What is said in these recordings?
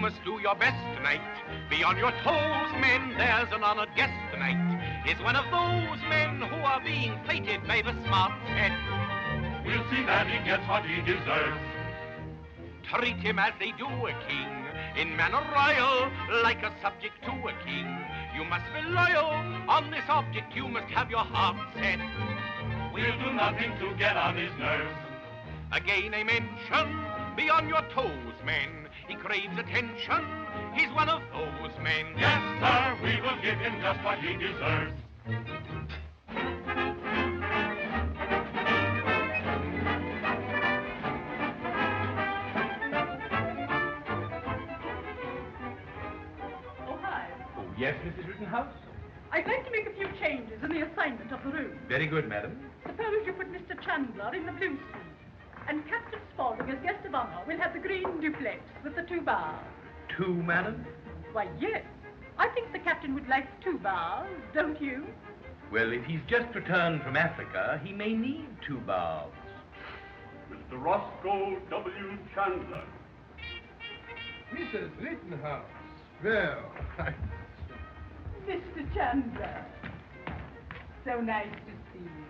must do your best tonight. Be on your toes, men, there's an honored guest tonight. Is one of those men who are being feted by the smart set. We'll see that he gets what he deserves. Treat him as they do a king, in manner royal, like a subject to a king. You must be loyal, on this object you must have your heart set. We'll do nothing to get on his nerves. Again I mention, be on your toes, men. He craves attention, he's one of those men. Yes, sir, we will give him just what he deserves. Yes, Mrs. Rittenhouse? I'd like to make a few changes in the assignment of the room. Very good, madam. Suppose you put Mr. Chandler in the blue suite, and Captain Spaulding as guest of honor will have the green duplex with the 2 bars. 2, madam? Why, yes. I think the captain would like 2 bars, don't you? Well, if he's just returned from Africa, he may need 2 bars. Mr. Roscoe W. Chandler. Mrs. Rittenhouse. Well, Mr. Chandler. So nice to see you.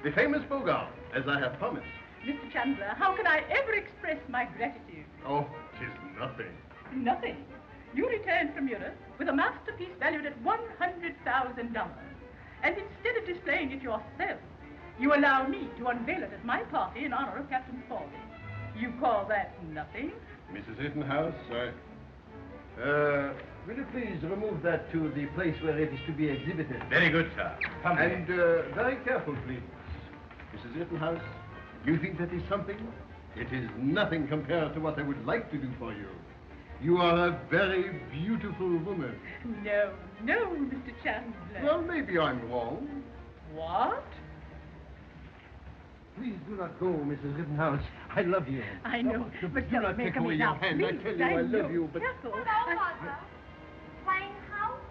the famous Bogart, as I have promised. Mr. Chandler, how can I ever express my gratitude? Oh, 'tis nothing. Nothing. You returned from Europe with a masterpiece valued at $100,000. And instead of displaying it yourself, you allow me to unveil it at my party in honor of Captain Spaulding. You call that nothing? Mrs. Rittenhouse, will you please remove that to the place where it is to be exhibited? Very good, sir. Come And very careful, please. Mrs. Rittenhouse, you think that is something? It is nothing compared to what I would like to do for you. You are a very beautiful woman. No, Mr. Chandler. Well, maybe I'm wrong. What? Please do not go, Mrs. Rittenhouse. I love you. I know, but do don't not make take away me your now, hand. I please. tell you I love you, but... Careful. Hello, Mother. Fine house?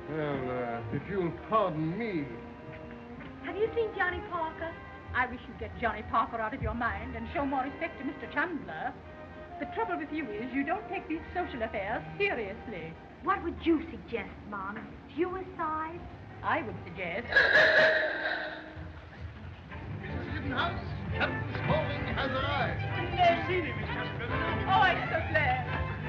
Well, if you'll pardon me... Have you seen Johnny Parker? I wish you'd get Johnny Parker out of your mind and show more respect to Mr. Chandler. The trouble with you is you don't take these social affairs seriously. What would you suggest, Mom? Suicide? I would suggest... Mrs. Rittenhouse, Captain Spaulding has arrived. Never seen him, Mr. President. Oh, I'm so glad.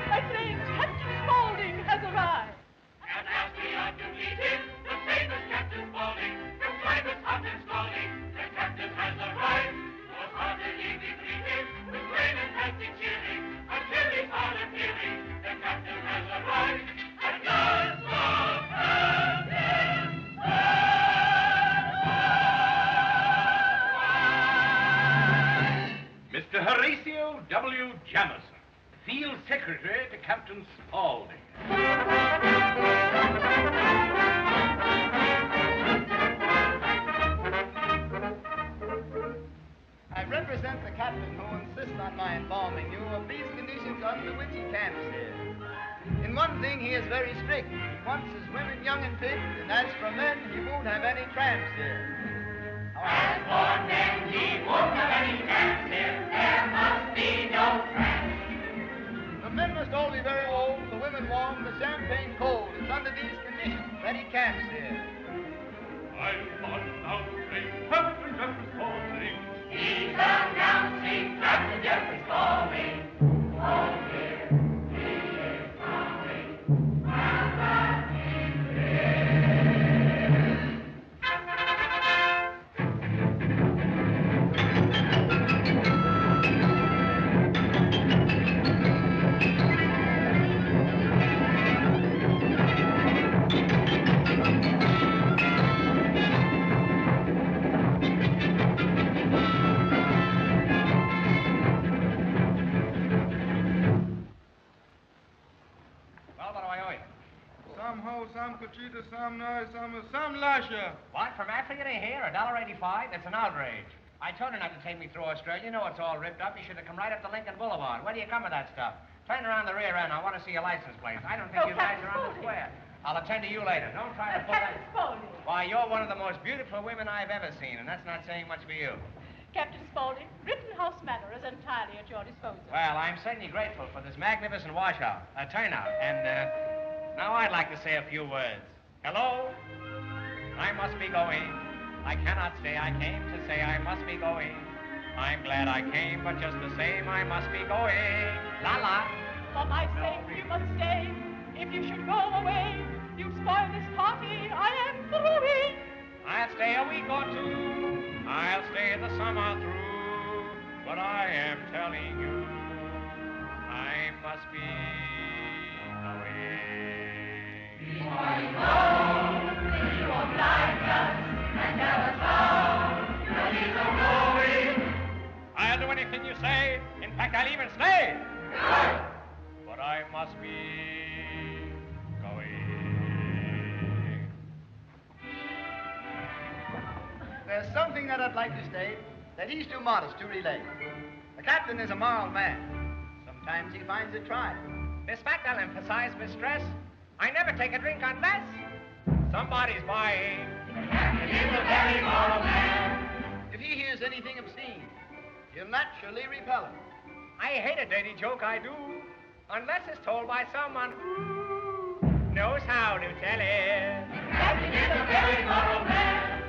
My friend, Captain Spaulding has arrived. And as we are to meet him, the famous Captain Spaulding, from climate's hot and scalding, the captain has arrived. Most heartily we greet him, with rain and healthy cheering, until his heart appearing, the captain has arrived. And God save Mr. Horatio W. Jamison, Field Secretary to Captain Spaulding. I represent the captain who insists on my informing you of these conditions under which he camps here. In one thing, he is very strict. He wants his women young and fit, and as for men, he won't have any tramps here. As for men, he won't have any tramps here. There must be no tramps. The men must all be very old, the women warm, the champagne cold. It's under these conditions that he camps here. I'm announcing Captain Jeffrey Spaulding. He's announcing Captain Jeffrey Spaulding. Oh, dear, he is coming. Some Conchita, some Noy, some Lasha. What, from Africa to here? $1.85? That's an outrage. I told her not to take me through Australia. You know it's all ripped up. You should have come right up to Lincoln Boulevard. Where do you come with that stuff? Turn around the rear end. I want to see your license plate. I don't think you guys are on the square. I'll attend to you later. Don't try to pull that. Captain Spaulding. Why, you're one of the most beautiful women I've ever seen, and that's not saying much for you. Captain Spaulding, Rittenhouse Manor is entirely at your disposal. Well, I'm certainly grateful for this magnificent turnout. And now I'd like to say a few words. Hello? I must be going. I cannot stay. I came to say I must be going. I'm glad I came, but just the same, I must be going. La la. For my sake, you must stay. If you should go away, you spoil this party. I am through. I'll stay a week or two. I'll stay the summer through. But I am telling you, I must be going. Before you go, you won't like us and tell us how the leaves are growing. I'll do anything you say. In fact, I'll even stay. Good. But I must be going. There's something that I'd like to state, that he's too modest to relate. The captain is a moral man. Sometimes he finds it trying. This fact I'll emphasize with stress. I never take a drink unless somebody's buying. The captain is a very moral man. If he hears anything obscene, he'll naturally repel it. I hate a dirty joke, I do, unless it's told by someone who knows how to tell it. The captain is a very moral man.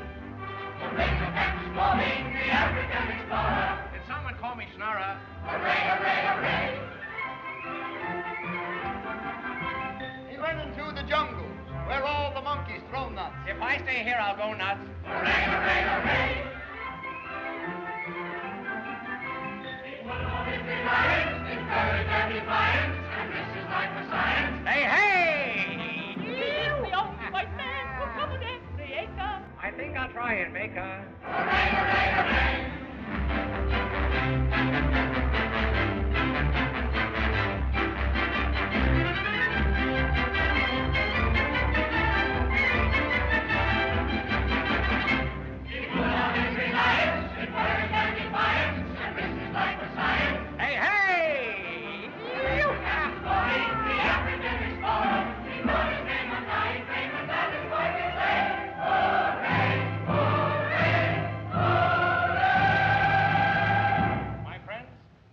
The Rachel Captain Spaulding, the African explorer. Did someone call me Schnorrer? Hooray, hooray, hooray. He went into the jungles, where all the monkeys throw nuts. If I stay here, I'll go nuts. Hooray, hooray, hooray. Reliance, in courage and defiance, and this is life for science. Hey, hey! He is the only white man who covered every acre. I think I'll try and make a... Hooray, hooray, hooray. He put on his reliance, in courage and defiance, and this is life for science. Hey, hey! Captain Spaulding, the African explorer. He wrote his name on dying fame, and that is why we say, hooray, hooray, hooray! My friends,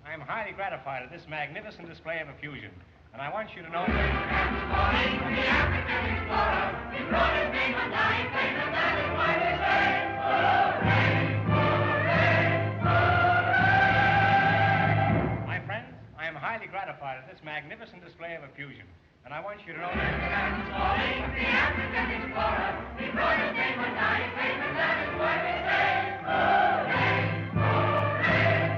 I am highly gratified at this magnificent display of effusion, and I want you to know... Captain Spaulding, the African explorer. He wrote his name on dying fame, and that is why we say, hooray, hooray, hooray! My friends, I am highly gratified at this magnificent display of effusion, and I want you to know... Captain Spaulding, the African explorer. He wrote his name on dying fame, and that is why we say, hooray, hooray,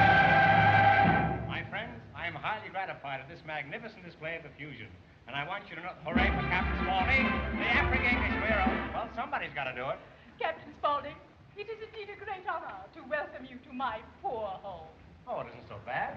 hooray! My friends, I am highly gratified at this magnificent display of effusion, and I want you to know... Hooray for Captain Spaulding, the African explorer. Well, somebody's got to do it. Captain Spaulding, it is indeed a great honor to welcome you to my poor home. Oh, it isn't so bad.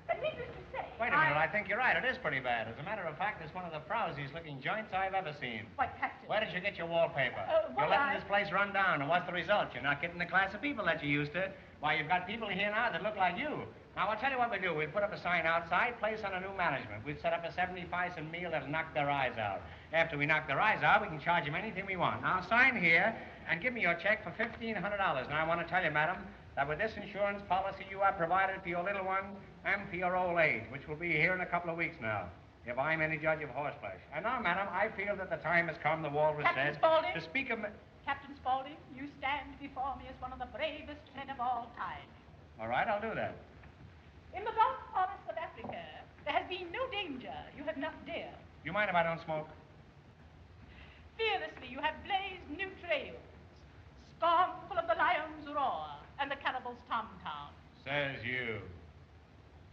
But needless to say, Wait a minute, I think you're right. It is pretty bad. As a matter of fact, it's one of the frowsiest looking joints I've ever seen. Why, Captain... Where did you get your wallpaper? well, You're letting I- this place run down, and what's the result? You're not getting the class of people that you used to. Why, you've got people here now that look like you. Now, I'll tell you what we do. We'll put up a sign outside, place on a new management. We'll set up a 75-cent meal that'll knock their eyes out. After we knock their eyes out, we can charge them anything we want. Now, sign here and give me your check for $1,500. Now, I want to tell you, madam, that with this insurance policy you have provided for your little one and for your old age, which will be here in a couple of weeks now, if I'm any judge of horseflesh. And now, madam, I feel that the time has come, the walrus Captain said, Spaulding? to speak of... Captain Spaulding, you stand before me as one of the bravest men of all time. All right, I'll do that. In the dark forests of Africa, there has been no danger. You have not dared. You mind if I don't smoke? Fearlessly, you have blazed new trails, scornful of the lion's roar and the cannibal's tom-tom. Says you.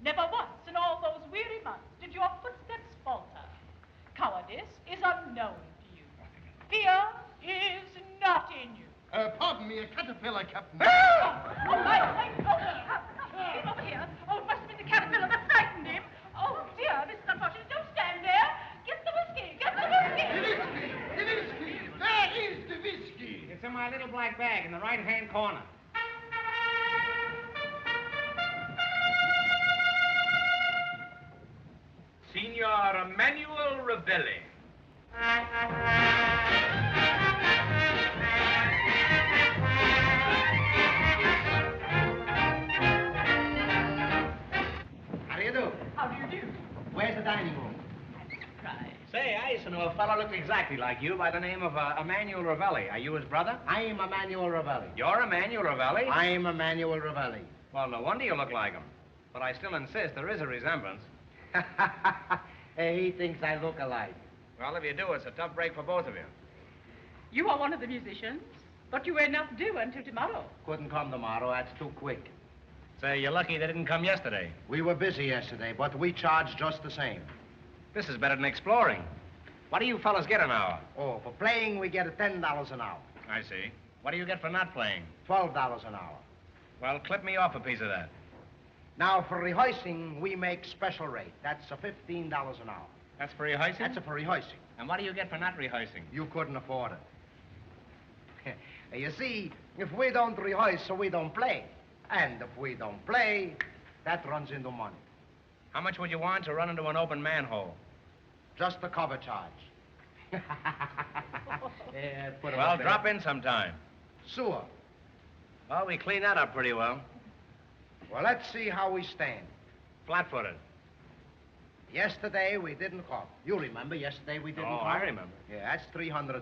Never once in all those weary months did your footsteps falter. Cowardice is unknown to you. Fear is not in you. Pardon me, a caterpillar, Captain. Oh, my God! Keep up here. Oh, it must have been the caterpillar that frightened him. Oh, dear, Mrs. Unfortunate, don't stand there. Get the whiskey. Get the whiskey. The whiskey! Where is the whiskey? It's in my little black bag in the right-hand corner. Signor Emmanuel Ravelli. dining room. Say, I used to know a fellow looked exactly like you by the name of Emmanuel Ravelli. Are you his brother? I am Emmanuel Ravelli. You're Emmanuel Ravelli? I am Emmanuel Ravelli. Well, no wonder you look like him. But I still insist there is a resemblance. Hey, he thinks I look alike. Well, if you do, it's a tough break for both of you. You are one of the musicians, but you were not due until tomorrow. Couldn't come tomorrow. That's too quick. Say, you're lucky they didn't come yesterday. We were busy yesterday, but we charge just the same. This is better than exploring. What do you fellas get an hour? Oh, for playing, we get $10 an hour. I see. What do you get for not playing? $12 an hour. Well, clip me off a piece of that. Now, for rehearsing, we make special rate. That's $15 an hour. That's for rehearsing? That's for rehearsing. And what do you get for not rehearsing? You couldn't afford it. You see, if we don't rehearse, so we don't play. And if we don't play, that runs into money. How much would you want to run into an open manhole? Just the cover charge. Yeah, put it Well, up there. drop in sometime. Sewer. Well, we clean that up pretty well. Well, let's see how we stand. Flat-footed. Yesterday, we didn't come. You remember yesterday we didn't Oh, come? I remember. Yeah, that's $300.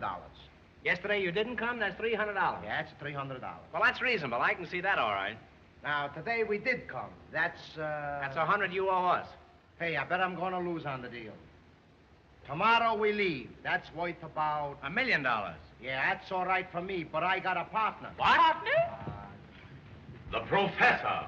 Yesterday you didn't come, that's $300. Yeah, that's $300. Well, that's reasonable. I can see that all right. Now, today we did come. That's That's 100 you owe us. Hey, I bet I'm gonna lose on the deal. Tomorrow we leave. That's worth about... $1 million. Yeah, that's all right for me, but I got a partner. What? Partner? The professor.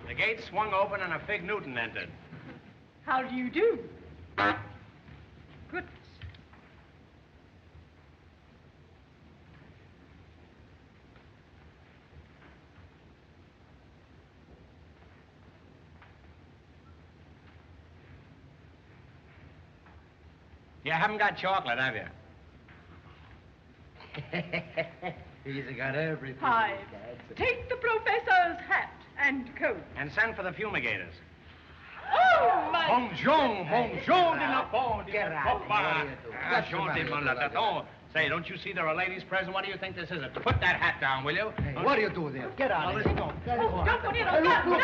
The gate swung open and a Fig Newton entered. How do you do? Goodness. You haven't got chocolate, have you? He's got everything. Hive, take the professor's hat and coat. And send for the fumigators. Oh, my... Bonjour, bonjour de la bande. Get out. What are you doing? What's the matter with you, Oh, say, don't you see there are ladies present? What do you think this is? Put that hat down, will you? Hey, what do you do there? Get out of here. Don't. Oh, don't put it on Look, that. look.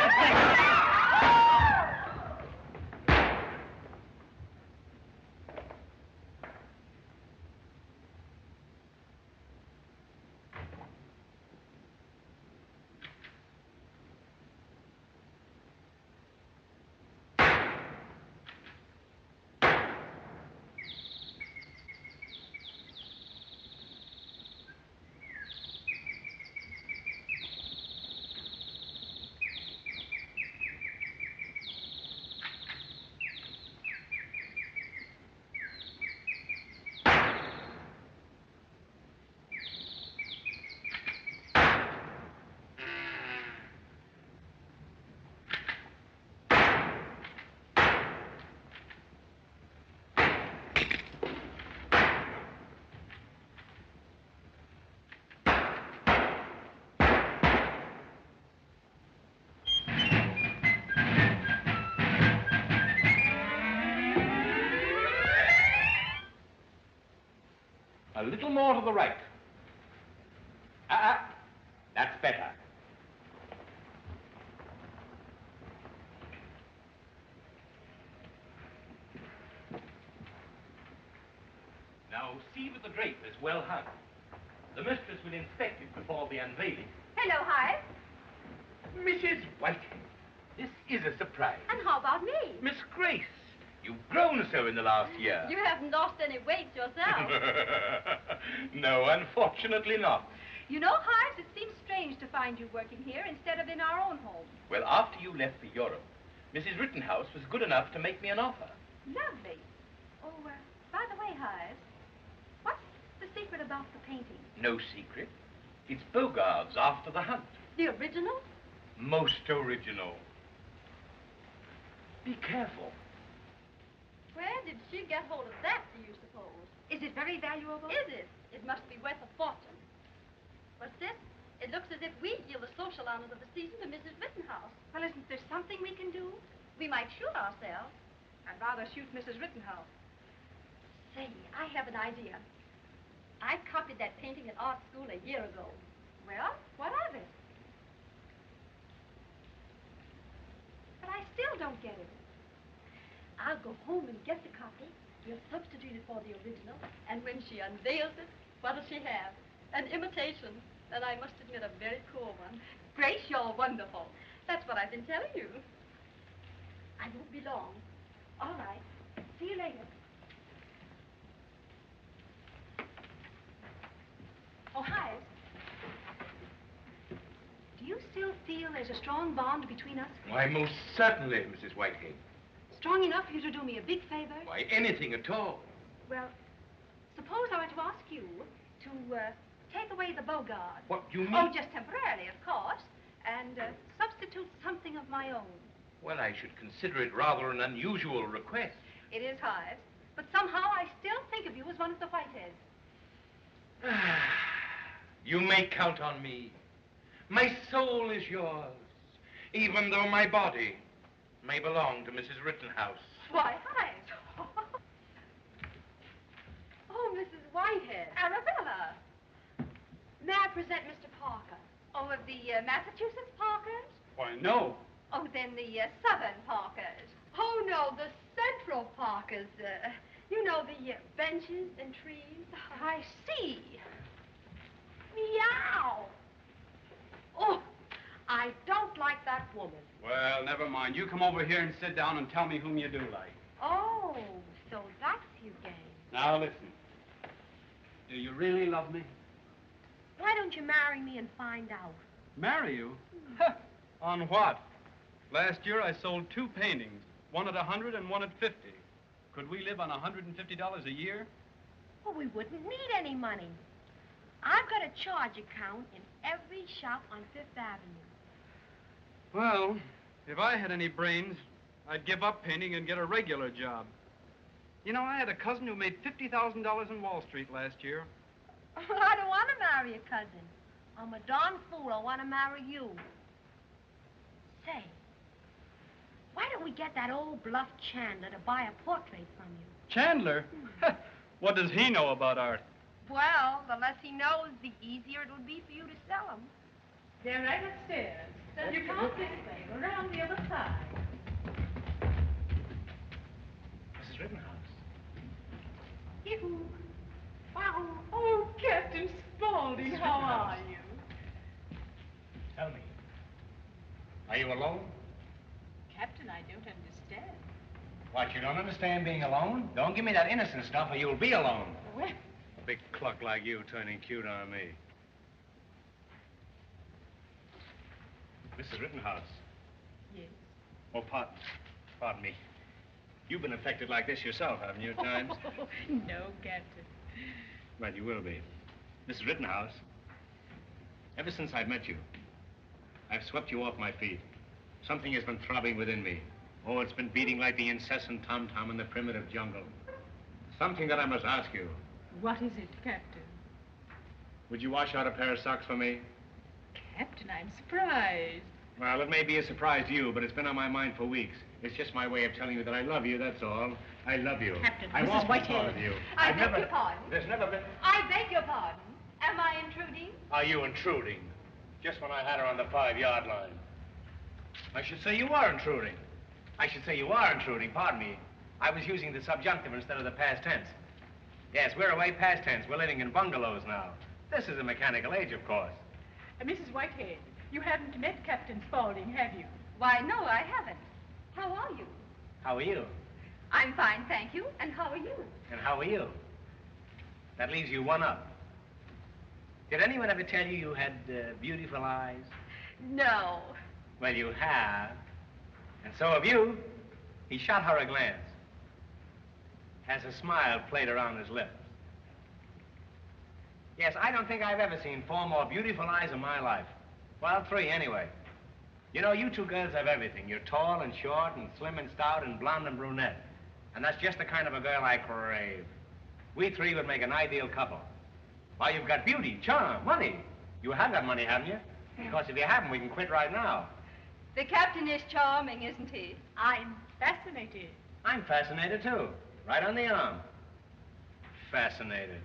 A little more to the right. That's better. Now, see that the drape is well hung. The mistress will inspect it before the unveiling. Hello, Hive. Mrs. Whitehead, this is a surprise. And how about me? Miss Grace, you've grown so in the last year. You haven't lost any weight yourself. No, unfortunately not. You know, Hives, it seems strange to find you working here instead of in our own home. Well, after you left for Europe, Mrs. Rittenhouse was good enough to make me an offer. Lovely. Oh, by the way, Hives, what's the secret about the painting? No secret. It's Bogart's After the Hunt. The original? Most original. Be careful. Where did she get hold of that, do you suppose? Is it very valuable? Is it? It must be worth a fortune. What's this? It looks as if we yield the social honors of the season to Mrs. Rittenhouse. Well, isn't there something we can do? We might shoot ourselves. I'd rather shoot Mrs. Rittenhouse. Say, I have an idea. I copied that painting at art school a year ago. Well, what of it? But I still don't get it. I'll go home and get the copy. We'll substitute it for the original. And when she unveils it, what'll she have? An imitation. And I must admit, a very poor one. Grace, you're wonderful. That's what I've been telling you. I won't be long. All right. See you later. Oh, hi. Do you still feel there's a strong bond between us? Why, most certainly, Mrs. Whitehead. Strong enough for you to do me a big favor? Why, anything at all. Well, suppose I were to ask you to take away the Bogart. What do you mean? Oh, just temporarily, of course, and substitute something of my own. Well, I should consider it rather an unusual request. It is hard, but somehow I still think of you as one of the Whiteheads. You may count on me. My soul is yours, even though my body may belong to Mrs. Rittenhouse. Why, hi. Oh, Mrs. Whitehead. Arabella. May I present Mr. Parker? Oh, of the Massachusetts Parkers? Why, no. Oh, then the Southern Parkers. Oh, no, the Central Parkers. You know, the benches and trees. I see. Meow. Oh, I don't like that woman. Well, never mind. You come over here and sit down and tell me whom you do like. Oh, so that's your game. Now, listen. Do you really love me? Why don't you marry me and find out? Marry you? On what? Last year I sold 2 paintings, one at 100 and one at 50. Could we live on $150 a year? Well, we wouldn't need any money. I've got a charge account in every shop on Fifth Avenue. Well, if I had any brains, I'd give up painting and get a regular job. You know, I had a cousin who made $50,000 in Wall Street last year. I don't want to marry a cousin. I'm a darn fool. I want to marry you. Say, why don't we get that old bluff Chandler to buy a portrait from you? Chandler? What does he know about art? Well, the less he knows, the easier it'll be for you to sell him. They're right upstairs. You come up this way, around the other side. Mrs. Rittenhouse. Yoo-hoo. Wow. Oh, Captain Spaulding, how are you? Tell me, are you alone? Captain, I don't understand. What, you don't understand being alone? Don't give me that innocent stuff or you'll be alone. Well, A big cluck like you turning cute on me. Mrs. Rittenhouse. yes. Oh, pardon me. You've been affected like this yourself, haven't you, at times? No, Captain. Well, you will be. Mrs. Rittenhouse, ever since I've met you, I've swept you off my feet. Something has been throbbing within me. Oh, it's been beating like the incessant tom-tom in the primitive jungle. Something that I must ask you. What is it, Captain? Would you wash out a pair of socks for me? Captain, I'm surprised. Well, it may be a surprise to you, but it's been on my mind for weeks. It's just my way of telling you that I love you, that's all. I love you. Captain, I've Mrs. often Whitehead. thought of you. I beg your pardon. There's never been... I beg your pardon. Am I intruding? Are you intruding? Just when I had her on the 5-yard line. I should say you are intruding. Pardon me. I was using the subjunctive instead of the past tense. Yes, we're away past tense. We're living in bungalows now. This is a mechanical age, of course. Mrs. Whitehead, you haven't met Captain Spaulding, have you? Why, no, I haven't. How are you? How are you? I'm fine, thank you. And how are you? And how are you? That leaves you one up. Did anyone ever tell you you had beautiful eyes? No. Well, you have. And so have you. He shot her a glance. As a smile played around his lips. Yes, I don't think I've ever seen 4 more beautiful eyes in my life. Well, 3 anyway. You know, you 2 girls have everything. You're tall and short and slim and stout and blonde and brunette. And that's just the kind of a girl I crave. We 3 would make an ideal couple. Why, you've got beauty, charm, money. You have got money, haven't you? Because if you haven't, we can quit right now. The captain is charming, isn't he? I'm fascinated. I'm fascinated, too. Right on the arm. Fascinated.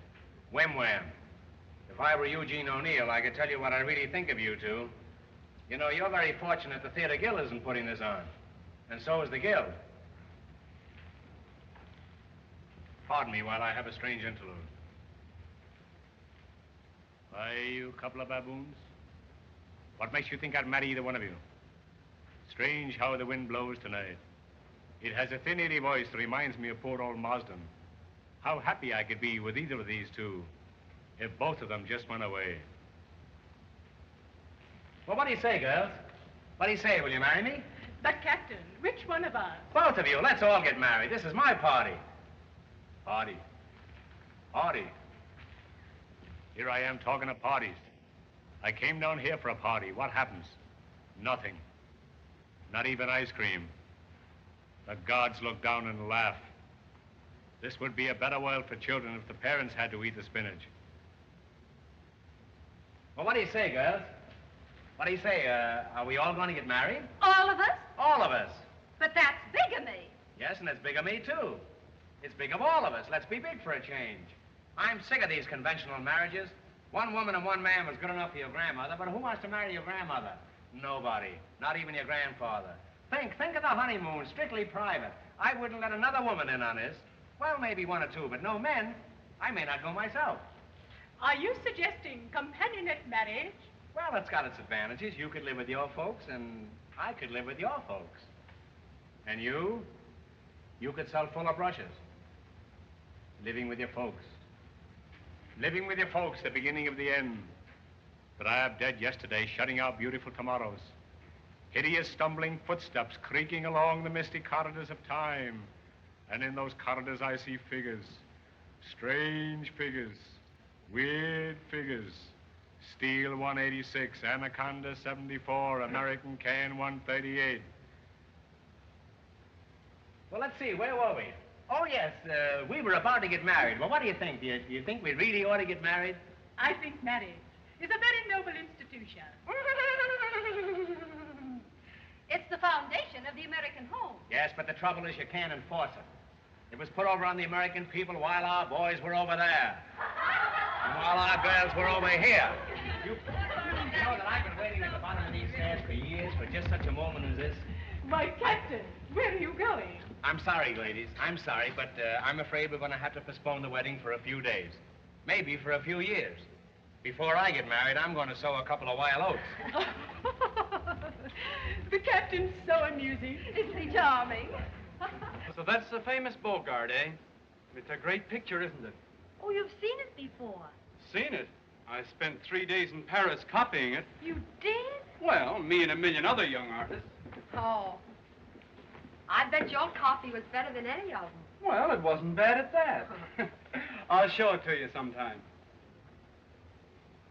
Whim wham. If I were Eugene O'Neill, I could tell you what I really think of you two. You know, you're very fortunate the Theater Guild isn't putting this on. And so is the Guild. Pardon me while I have a strange interlude. Why, you couple of baboons? What makes you think I'd marry either one of you? Strange how the wind blows tonight. It has a thin, airy voice that reminds me of poor old Marsden. How happy I could be with either of these two if both of them just went away. Well, what do you say, girls? What do you say? Will you marry me? But, Captain, which one of us? Both of you. Let's all get married. This is my party. Party. Party. Here I am talking of parties. I came down here for a party. What happens? Nothing. Not even ice cream. The gods look down and laugh. This would be a better world for children if the parents had to eat the spinach. Well, what do you say, girls? What do you say? Are we all going to get married? All of us? All of us. But that's bigamy. Yes, and it's big of me, too. It's big of all of us. Let's be big for a change. I'm sick of these conventional marriages. One woman and one man was good enough for your grandmother, but who wants to marry your grandmother? Nobody. Not even your grandfather. Think of the honeymoon, strictly private. I wouldn't let another woman in on this. Well, maybe one or two, but no men. I may not go myself. Are you suggesting companionate marriage? Well, it's got its advantages. You could live with your folks, and I could live with your folks. And you could sell full of brushes. Living with your folks. Living with your folks, the beginning of the end. But I am dead yesterday, shutting out beautiful tomorrows. Hideous stumbling footsteps creaking along the misty corridors of time. And in those corridors I see figures. Strange figures. Weird figures. Steel 186, Anaconda 74, American Can 138. Well, let's see, where were we? Oh, yes, we were about to get married. Well, what do you think? Do you think we really ought to get married? I think marriage is a very noble institution. It's the foundation of the American home. Yes, but the trouble is you can't enforce it. It was put over on the American people while our boys were over there. And while our girls were over here. You know that I've been waiting at the bottom of these stairs for years for just such a moment as this. My Captain, where are you going? I'm sorry, ladies. I'm sorry, but I'm afraid we're going to have to postpone the wedding for a few days. Maybe for a few years. Before I get married, I'm going to sow a couple of wild oats. The Captain's so amusing. Isn't he charming? So that's the famous Bogart, eh? It's a great picture, isn't it? Oh, you've seen it before. Seen it? I spent 3 days in Paris copying it. You did? Well, me and a million other young artists. Oh. I bet your copy was better than any of them. Well, it wasn't bad at that. I'll show it to you sometime.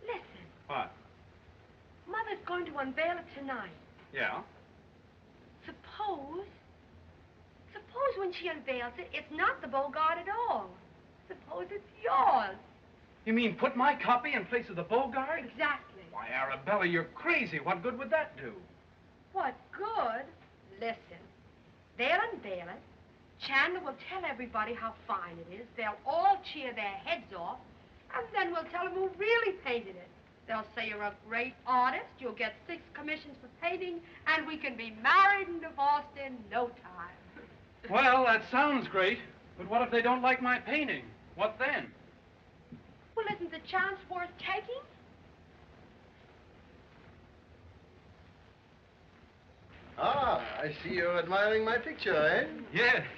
Listen, What? Mother's going to unveil it tonight. Yeah? Suppose when she unveils it, it's not the Bogart at all. Suppose it's yours. You mean put my copy in place of the Bogart? Exactly. Why, Arabella, you're crazy. What good would that do? What good? Listen, they'll unveil it. Chandler will tell everybody how fine it is. They'll all cheer their heads off. And then we'll tell them who really painted it. They'll say you're a great artist, you'll get 6 commissions for painting, and we can be married and divorced in no time. Well, that sounds great. But what if they don't like my painting? What then? Well, isn't the chance worth taking? Ah, I see you're admiring my picture, eh?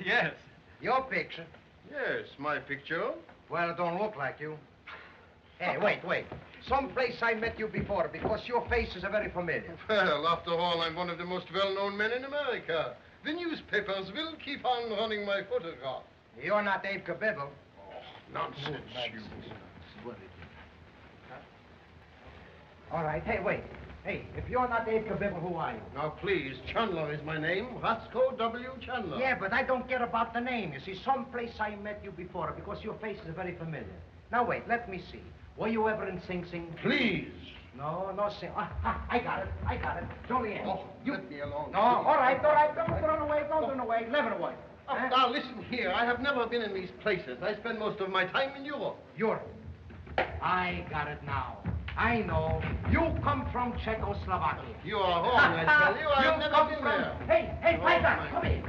Yes. Your picture? Yes, my picture. Well, it don't look like you. Hey, wait. Someplace I met you before because your face is very familiar. Well, after all, I'm one of the most well-known men in America. The newspapers will keep on running my photograph. You're not Abe Kabibble. Nonsense, you. All right, hey, wait. Hey, if you're not Abe Kabibble, who are you? Now, please, Chandler is my name. Roscoe W. Chandler. Yeah, but I don't care about the name. You see, someplace I met you before because your face is very familiar. Now, wait, let me see. Were you ever in Sing Sing? Please. No, no Sing. I got it. Jolien. Oh, let me alone. No, all right. Don't run away. Let it away. Oh, now, listen here. I have never been in these places. I spend most of my time in Europe. Europe. I got it now. I know. You come from Czechoslovakia. You are wrong, I tell you. I have never been there. Hey, Piper, come here.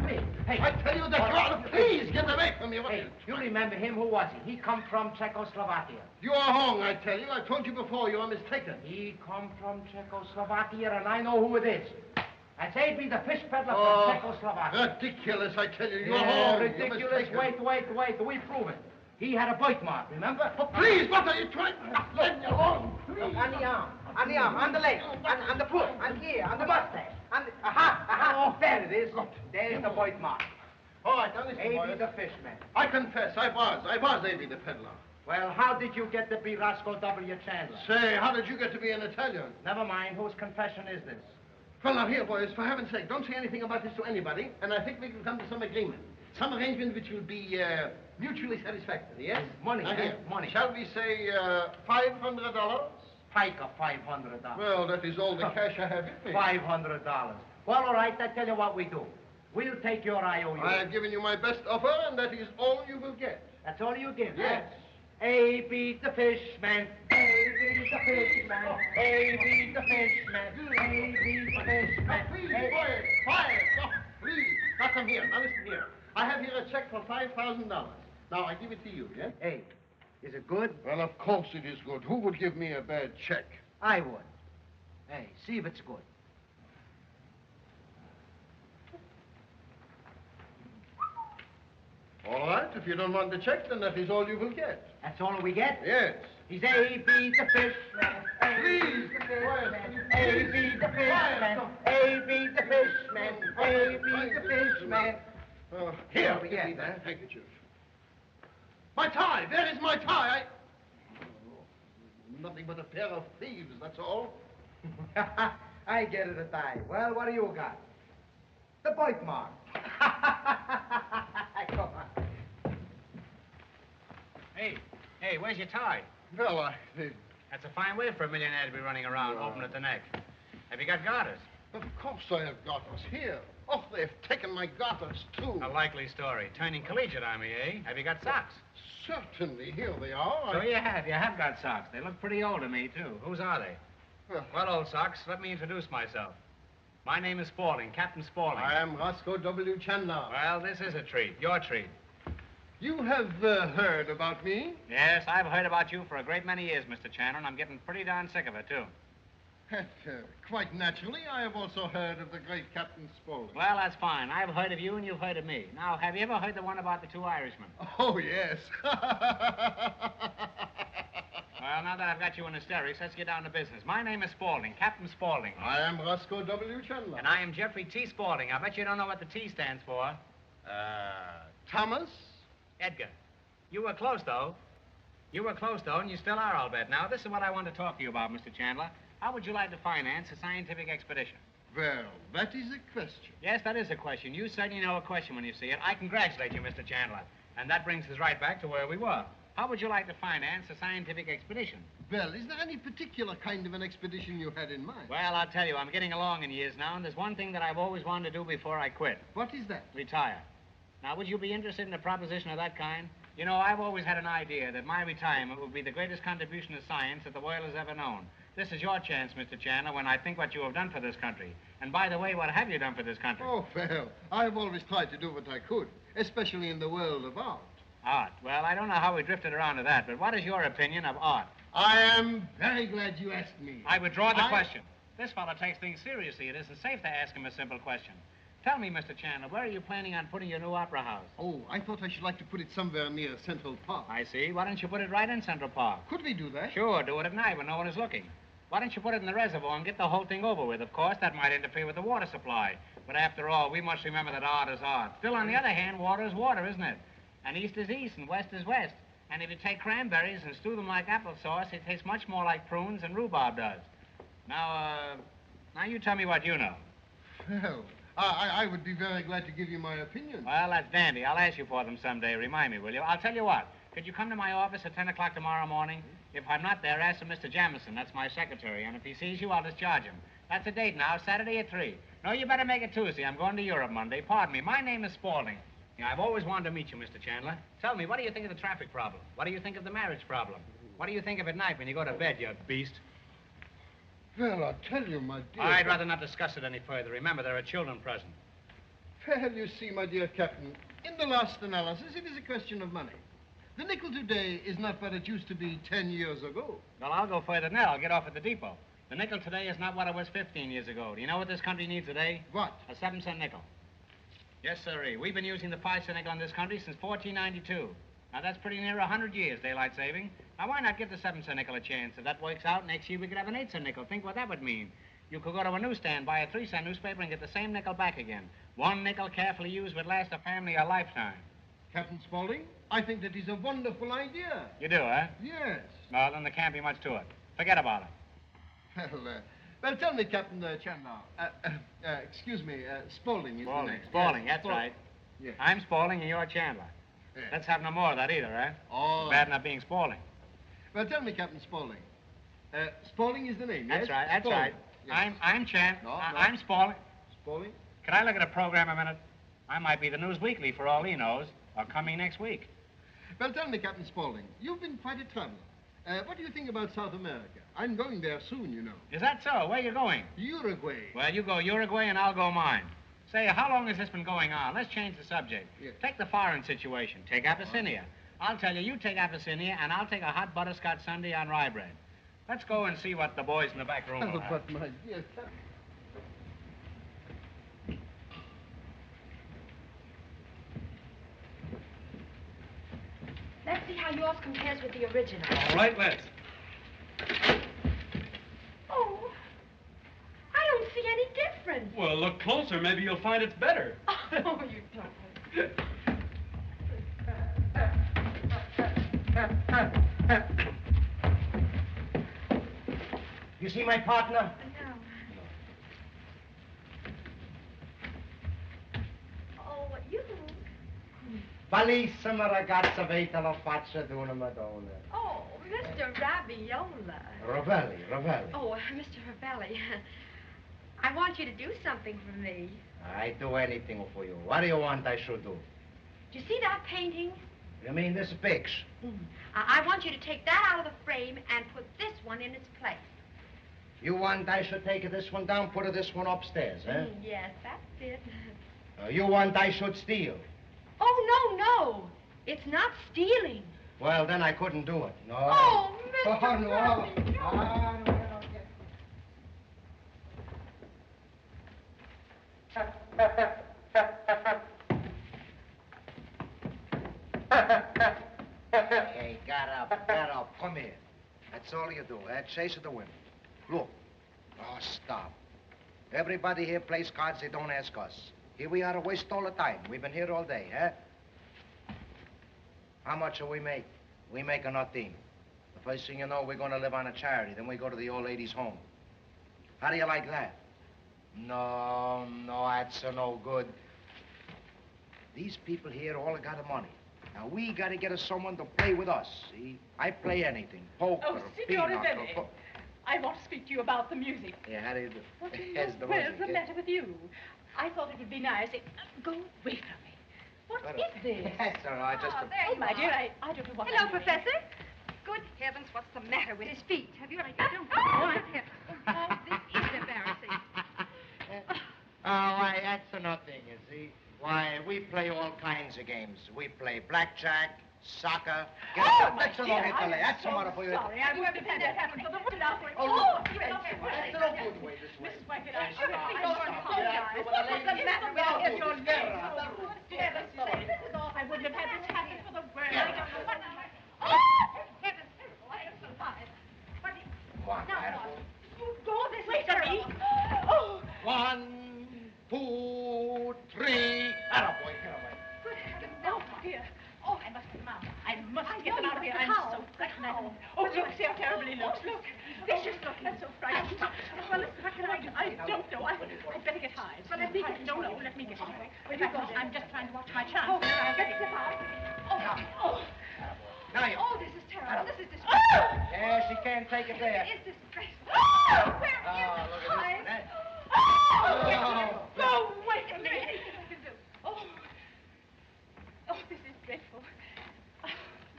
Hey. I tell you that you are... Please, get away from me. Hey, you remember him? Who was he? He come from Czechoslovakia. You are wrong, I tell you. I told you before. You are mistaken. He come from Czechoslovakia, and I know who it is. That's A.B. the fish peddler from Czechoslovakia. Ridiculous, I tell you. You are wrong. Ridiculous. Wait. We prove it. He had a birthmark, remember? Oh, please, what are you trying? Let me alone. Please. On the arm, on the leg, on the foot, on here, on the mustache. Oh, there it is. There's the birthmark. All right, now listen, A.B. the fishman. I confess, I was A.B. the peddler. Well, how did you get to be Roscoe W. Chandler? Say, how did you get to be an Italian? Never mind. Whose confession is this? Well, now, here, boys, for heaven's sake, don't say anything about this to anybody, and I think we can come to some agreement. Some arrangement which will be mutually satisfactory, yes? Money, now, here, money. Shall we say $500? Pike of $500. Well, that is all the cash I have with me. $500. Well, all right, I tell you what we do. We'll take your IOU. I have given you my best offer, and that is all you will get. That's all you give? Yes. A.B. the fishman. A.B. the fishman. A.B. the fishman. A.B. the fishman. Now, please, quiet. Oh, please. Now, come here. Now, listen here. I have here a check for $5,000. Now, I give it to you, yes? Hey, is it good? Well, of course it is good. Who would give me a bad check? I would. Hey, see if it's good. All right, if you don't want the check, then that is all you will get. That's all we get? Yes. He's A.B. the fishman. Please, the fishman. A.B. the fishman. A.B. the fishman. A.B. the fishman. Here, give me that handkerchief. My tie! Where is my tie? Nothing but a pair of thieves, that's all. I get it, a tie. Well, what do you got? The birthmark. Come on. Hey, where's your tie? Well, That's a fine way for a millionaire to be running around, open at the neck. Have you got garters? Of course I have garters here. Oh, they've taken my garters, too. A likely story. Turning collegiate on me, eh? Have you got socks? Certainly. Here they are. So you have got socks. They look pretty old to me, too. Whose are they? Well, old socks, let me introduce myself. My name is Spaulding, Captain Spaulding. I am Roscoe W. Chandler. Well, this is a treat. Your treat. You have heard about me? Yes, I've heard about you for a great many years, Mr. Chandler, and I'm getting pretty darn sick of it, too. Quite naturally, I have also heard of the great Captain Spaulding. Well, that's fine. I've heard of you and you've heard of me. Now, have you ever heard the one about the two Irishmen? Oh, yes. Well, now that I've got you in hysterics, let's get down to business. My name is Spaulding, Captain Spaulding. I am Roscoe W. Chandler. And I am Jeffrey T. Spaulding. I bet you don't know what the T stands for. Thomas? Edgar. You were close, though. You were close, though, and you still are, I'll bet. Now, this is what I want to talk to you about, Mr. Chandler. How would you like to finance a scientific expedition? Well, that is a question. Yes, that is a question. You certainly know a question when you see it. I congratulate you, Mr. Chandler. And that brings us right back to where we were. How would you like to finance a scientific expedition? Well, is there any particular kind of an expedition you had in mind? Well, I'll tell you, I'm getting along in years now, and there's one thing that I've always wanted to do before I quit. What is that? Retire. Now, would you be interested in a proposition of that kind? You know, I've always had an idea that my retirement would be the greatest contribution to science that the world has ever known. This is your chance, Mr. Chandler, when I think what you have done for this country. And by the way, what have you done for this country? Oh, well, I've always tried to do what I could, especially in the world of art. Art. Well, I don't know how we drifted around to that, but what is your opinion of art? I am very glad you asked me. I withdraw the question. This fellow takes things seriously. It isn't safe to ask him a simple question. Tell me, Mr. Chandler, where are you planning on putting your new opera house? Oh, I thought I should like to put it somewhere near Central Park. I see. Why don't you put it right in Central Park? Could we do that? Sure, do it at night when no one is looking. Why don't you put it in the reservoir and get the whole thing over with? Of course, that might interfere with the water supply. But after all, we must remember that art is art. Still, on the other hand, water is water, isn't it? And east is east and west is west. And if you take cranberries and stew them like applesauce, it tastes much more like prunes than rhubarb does. Now you tell me what you know. Well, I would be very glad to give you my opinion. Well, that's dandy. I'll ask you for them someday. Remind me, will you? I'll tell you what. Could you come to my office at 10 o'clock tomorrow morning? If I'm not there, ask for Mr. Jamison. That's my secretary. And if he sees you, I'll discharge him. That's a date now, Saturday at 3. No, you better make it Tuesday. I'm going to Europe Monday. Pardon me. My name is Spaulding. Yeah, I've always wanted to meet you, Mr. Chandler. Tell me, what do you think of the traffic problem? What do you think of the marriage problem? What do you think of at night when you go to bed, you beast? Well, I'll tell you, my dear... I'd rather not discuss it any further. Remember, there are children present. Well, you see, my dear Captain, in the last analysis, it is a question of money. The nickel today is not what it used to be 10 years ago. Well, I'll go further than that. I'll get off at the depot. The nickel today is not what it was 15 years ago. Do you know what this country needs today? What? A 7-cent nickel. Yes, sirree. We've been using the 5-cent nickel in this country since 1492. Now, that's pretty near 100 years, daylight saving. Now, why not give the 7-cent nickel a chance? If that works out, next year we could have an 8-cent nickel. Think what that would mean. You could go to a newsstand, buy a 3-cent newspaper, and get the same nickel back again. One nickel carefully used would last a family a lifetime. Captain Spaulding, I think that is a wonderful idea. You do, eh? Yes. Well, then there can't be much to it. Forget about it. Well, tell me, Captain Chandler. Excuse me, Spaulding is the name. Spaulding, Yes, that's right. Yes. I'm Spaulding and you're Chandler. Yes. Let's have no more of that either, eh? Oh. Bad enough being Spaulding. Well, tell me, Captain Spaulding. Spaulding is the name, yes? That's right, that's Spaulding. right. Yes. I'm Chan. No, I'm Spaulding. Spaulding? Can I look at a program a minute? I might be the News Weekly for all he knows, or coming next week. Well, tell me, Captain Spaulding, you've been quite a traveler. What do you think about South America? I'm going there soon, you know. Is that so? Where are you going? Uruguay. Well, you go Uruguay and I'll go mine. Say, how long has this been going on? Let's change the subject. Yes. Take the foreign situation. Take Abyssinia. I'll tell you, you take Abyssinia, and I'll take a hot butterscotch sundae on rye bread. Let's go and see what the boys in the back room will have. But, my dear Captain... Let's see how yours compares with the original. All right, let's. Oh, I don't see any difference. Well, look closer. Maybe you'll find it's better. Oh, you don't. You see my partner? No. Oh, you. Bellissima ragazza, vita lo faccia d'una Madonna. Oh, Mr. Raviola. Ravelli. Oh, Mr. Ravelli. I want you to do something for me. I do anything for you. What do you want I should do? Do you see that painting? You mean this picture? I want you to take that out of the frame and put this one in its place. You want I should take this one down, put this one upstairs, eh? Yes, that's it. You want I should steal? Oh, no. It's not stealing. Well, then I couldn't do it. No. Oh, Mr. Oh, no. Ravelli. Ah, no. Hey, get up. Come here. That's all you do, eh? Chase the wind. Look. Oh, stop. Everybody here plays cards, they don't ask us. Here we are to waste all the time. We've been here all day, eh? How much do we make? We make nothing. The first thing you know, we're going to live on a charity. Then we go to the old lady's home. How do you like that? No, that's no good. These people here all got the money. Now, we got to get us someone to play with us, see? I play anything. Poker, Oh, Signor pinochle, Ravelli. I want to speak to you about the music. Yeah, how do you do? What's Yes, the where's music, the yeah. matter with you? I thought it would be nice if... Go away from me. What is this? That's all right, just a... there Oh, my dear, I don't know what Hello, I'm doing. Professor. Good heavens, what's the matter with his feet? Have you any... Don't Oh, this is embarrassing. Oh, why, that's nothing, you see. Why, we play all kinds of games. We play blackjack, soccer. That's a long Italy. That's a matter for you. Sorry, I wouldn't have had that happen for the wood out. Oh, yes. That's no good way this way. Mrs. Whitehead, I Yes, should sir. think you're apologize. What's the matter with your name? Oh, dear, this is all. I wouldn't have had this happen for the world. I don't know what... Oh, heavens. I am so tired. But Come on, Now, Ida. you go this wait a terrible. minute. Oh. 1, 2, 3. Attaboy, get away. Good heavens, Oh, dear. Oh, I must get them out. I must get them out of here. I'm How? so frightened. Oh, look, see how terribly he looks. Look. Vicious looking. That's so frightening. Well, listen, what can I do? I don't know. I'd better get hides. But let me get Don't know. Let me get him. In fact, I'm just trying to watch my chance. Oh, get them out. Oh. Now you. Oh, this is terrible. This is Oh! disgraceful. Yeah, she can't take it there. It is disgraceful. Oh! Where is Oh, look at Hyde? this. Oh! Oh. Go away from Is there me! anything I can do? Oh. Oh, this is dreadful. Oh,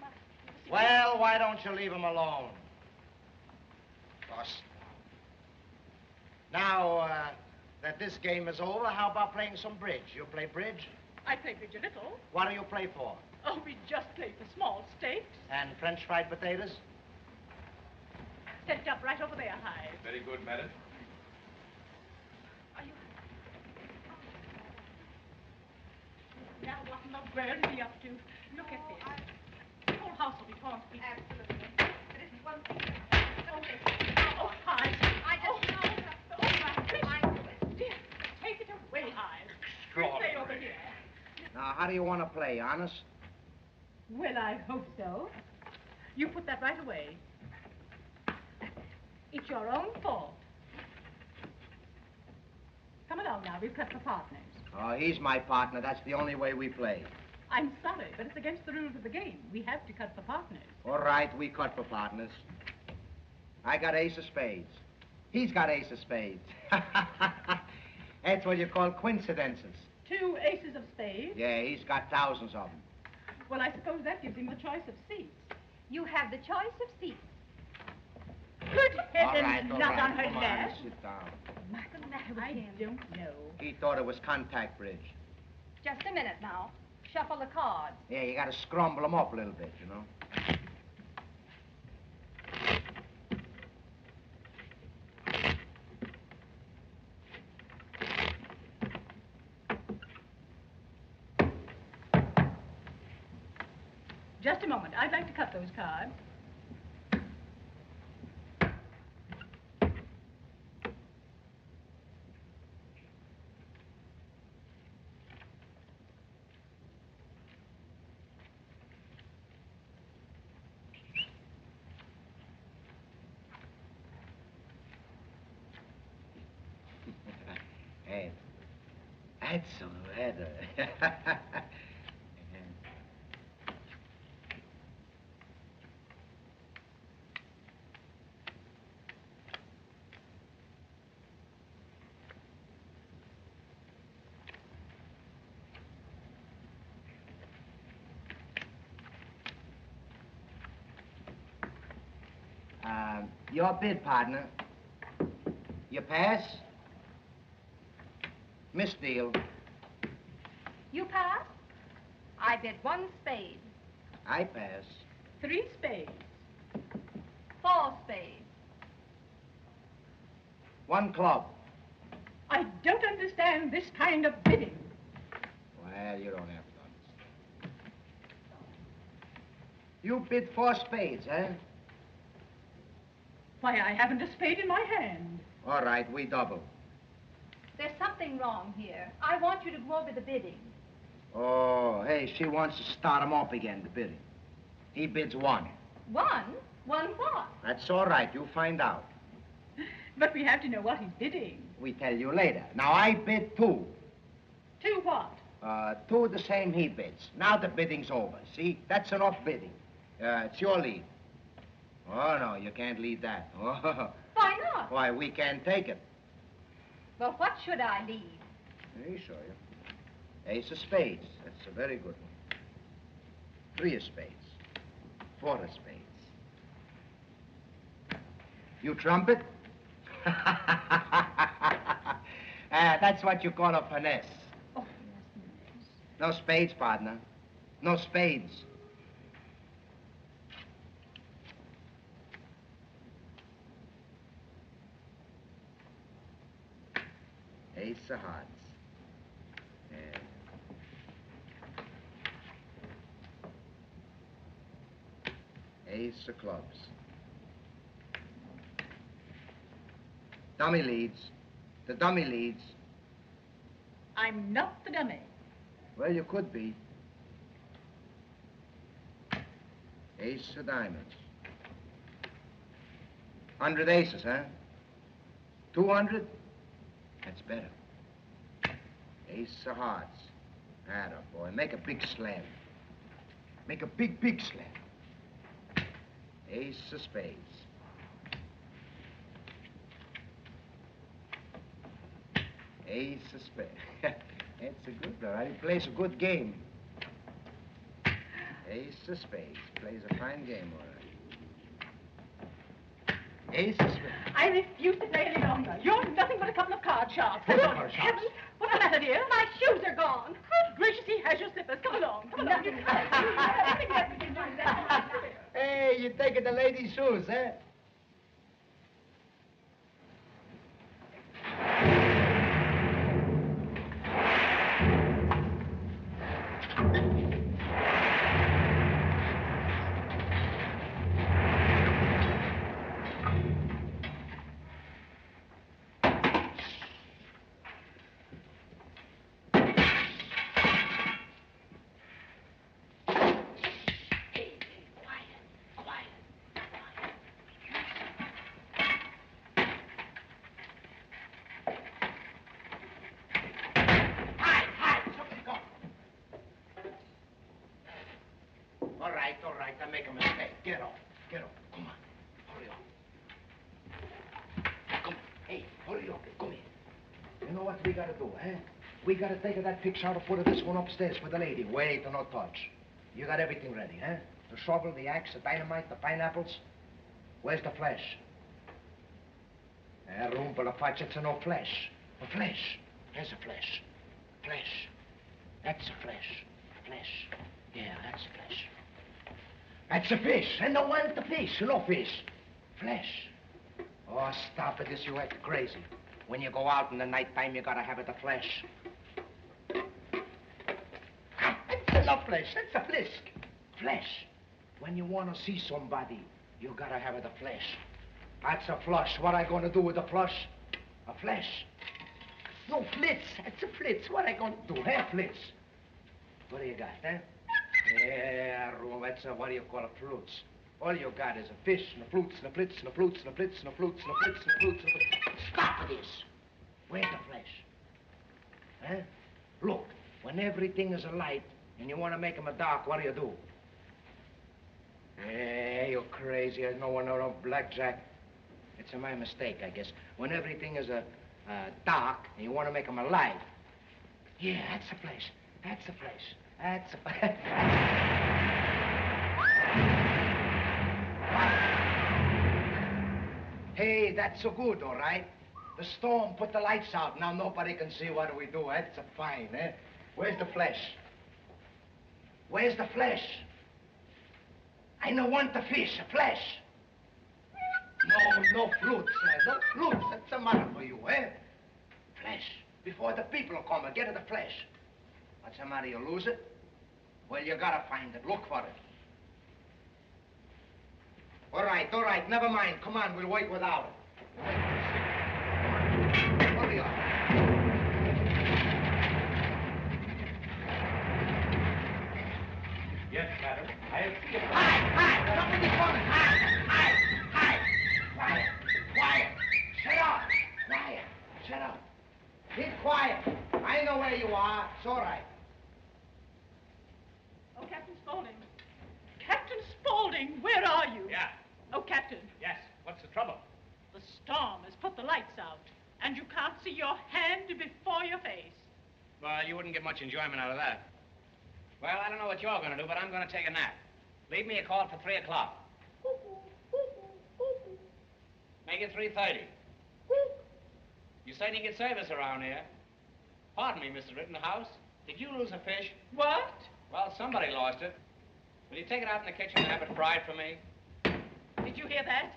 my. Well, why don't you leave him alone? Gosh. Now, that this game is over, how about playing some bridge? You play bridge? I play bridge a little. What do you play for? Oh, we just play for small stakes. And French fried potatoes? Set it up right over there, Hyde. Very good, madam. Are you... Now, what in the world is he up to? Look at this. The whole house will be torn to pieces. Absolutely. There isn't one thing. Oh, Hyde. I just know. Dear, take it away, Hyde. Play over here. Now, how do you want to play, honest? Well, I hope so. You put that right away. It's your own fault. Come along now, we've cut for partners. Oh, he's my partner. That's the only way we play. I'm sorry, but it's against the rules of the game. We have to cut for partners. All right, we cut for partners. I got ace of spades. He's got ace of spades. That's what you call coincidences. 2 aces of spades. Yeah, he's got thousands of them. Well, I suppose that gives him the choice of seats. You have the choice of seats. Good All heavens, right, all not right. on her Come on, lap. sit down. What's the matter with him? I don't know. He thought it was contact bridge. Just a minute now. Shuffle the cards. Yeah, you got to scramble them up a little bit, you know. Just a moment. I'd like to cut those cards. Ed. That's so Ed. Your bid, partner. You pass? Miss Deal. You pass? I bid 1 spade. I pass. 3 spades. 4 spades. 1 club. I don't understand this kind of bidding. Well, you don't have to understand. You bid 4 spades, eh? Why, I haven't a spade in my hand. All right, we double. There's something wrong here. I want you to go over the bidding. Oh, hey, she wants to start him up again, the bidding. He bids 1. 1? 1 what? That's all right, you'll find out. But we have to know what he's bidding. We tell you later. Now, I bid 2. 2 what? 2 the same he bids. Now the bidding's over. See, that's enough bidding. It's your lead. Oh, no, you can't lead that. Oh, Why not? why, we can't take it. Well, what should I lead? Let me show you. Ace of spades. That's a very good one. 3 of spades. 4 of spades. You trumpet? That's what you call a finesse. Oh, yes. No spades, partner. No spades. Ace of hearts. Yeah. Ace of clubs. Dummy leads. The dummy leads. I'm not the dummy. Well, you could be. Ace of diamonds. 100 aces, huh? 200? That's better. Ace of hearts. Atta boy. Make a big slam. Make a big, big slam. Ace of spades. Ace of spades. That's a good one. He plays a good game. Ace of spades. Plays a fine game, all right. Ace of spades. I refuse to play any longer. You're nothing but a couple of card sharps. What Good card sharps? heavens. What's the matter, dear? My shoes are gone. Good gracious, he has your slippers. Come along. Come along. Hey, you taking the lady's shoes, eh? All right, I make a mistake. Get off. Get off. Come on. Hurry up. Come on. Hey, hurry up. Come here. You know what we gotta do, eh? We gotta take that picture out and put this one upstairs for the lady. Wait, no touch. You got everything ready, eh? The shovel, the axe, the dynamite, the pineapples. Where's the flesh? Room for the patchets and no flesh. The flesh. There's the flesh. Flesh. That's the flesh. Flesh. Yeah, that's the flesh. That's a fish. And no one the fish. No fish. Flesh. Oh, stop it. This you act crazy. When you go out in the nighttime, you gotta have it the flesh. That's no flesh. That's a flesh. Flesh. When you want to see somebody, you gotta have it the flesh. That's a flush. What I gonna do with the flush? A flesh. No flits. That's a flits. What I gonna do? Hey, flits. What do you got, huh? Yeah, that's what do you call it? Flutes. All you got is a fish and a flutes and a flits and a flutes and a flits and a flutes and a flits and a flutes and a flutes. Stop this. Where's the flesh? Huh? Look, when everything is alight and you want to make them a dark, what do? Hey, you're crazy. I know no blackjack. It's my mistake, I guess. When everything is dark and you want to make them alive. Yeah, that's the flesh. That's the flesh. That's a... Hey, that's so good, all right? The storm put the lights out. Now nobody can see what we do. That's a fine, eh? Where's the flesh? Where's the flesh? I don't want the fish, the flesh. No flutes, no flutes. That's the matter for you, eh? Flesh. Before the people come and get the flesh. What's the matter, you lose it? Well, you gotta find it. Look for it. All right, never mind. Come on, we'll wait without it. Hurry up. Yes, madam. I see it. Hi! Somebody's coming! Hi! Quiet! Shut up! Keep quiet. I know where you are. It's all right. Oh, Captain Spaulding. Captain Spaulding, where are you? Yeah. Oh, Captain. Yes. What's the trouble? The storm has put the lights out, and you can't see your hand before your face. Well, you wouldn't get much enjoyment out of that. Well, I don't know what you're going to do, but I'm going to take a nap. Leave me a call for 3 o'clock. Make it 3:30. You said you get service around here. Pardon me, Mr. Rittenhouse. Did you lose a fish? What? Well, somebody lost it. Will you take it out in the kitchen and have it fried for me? Did you hear that?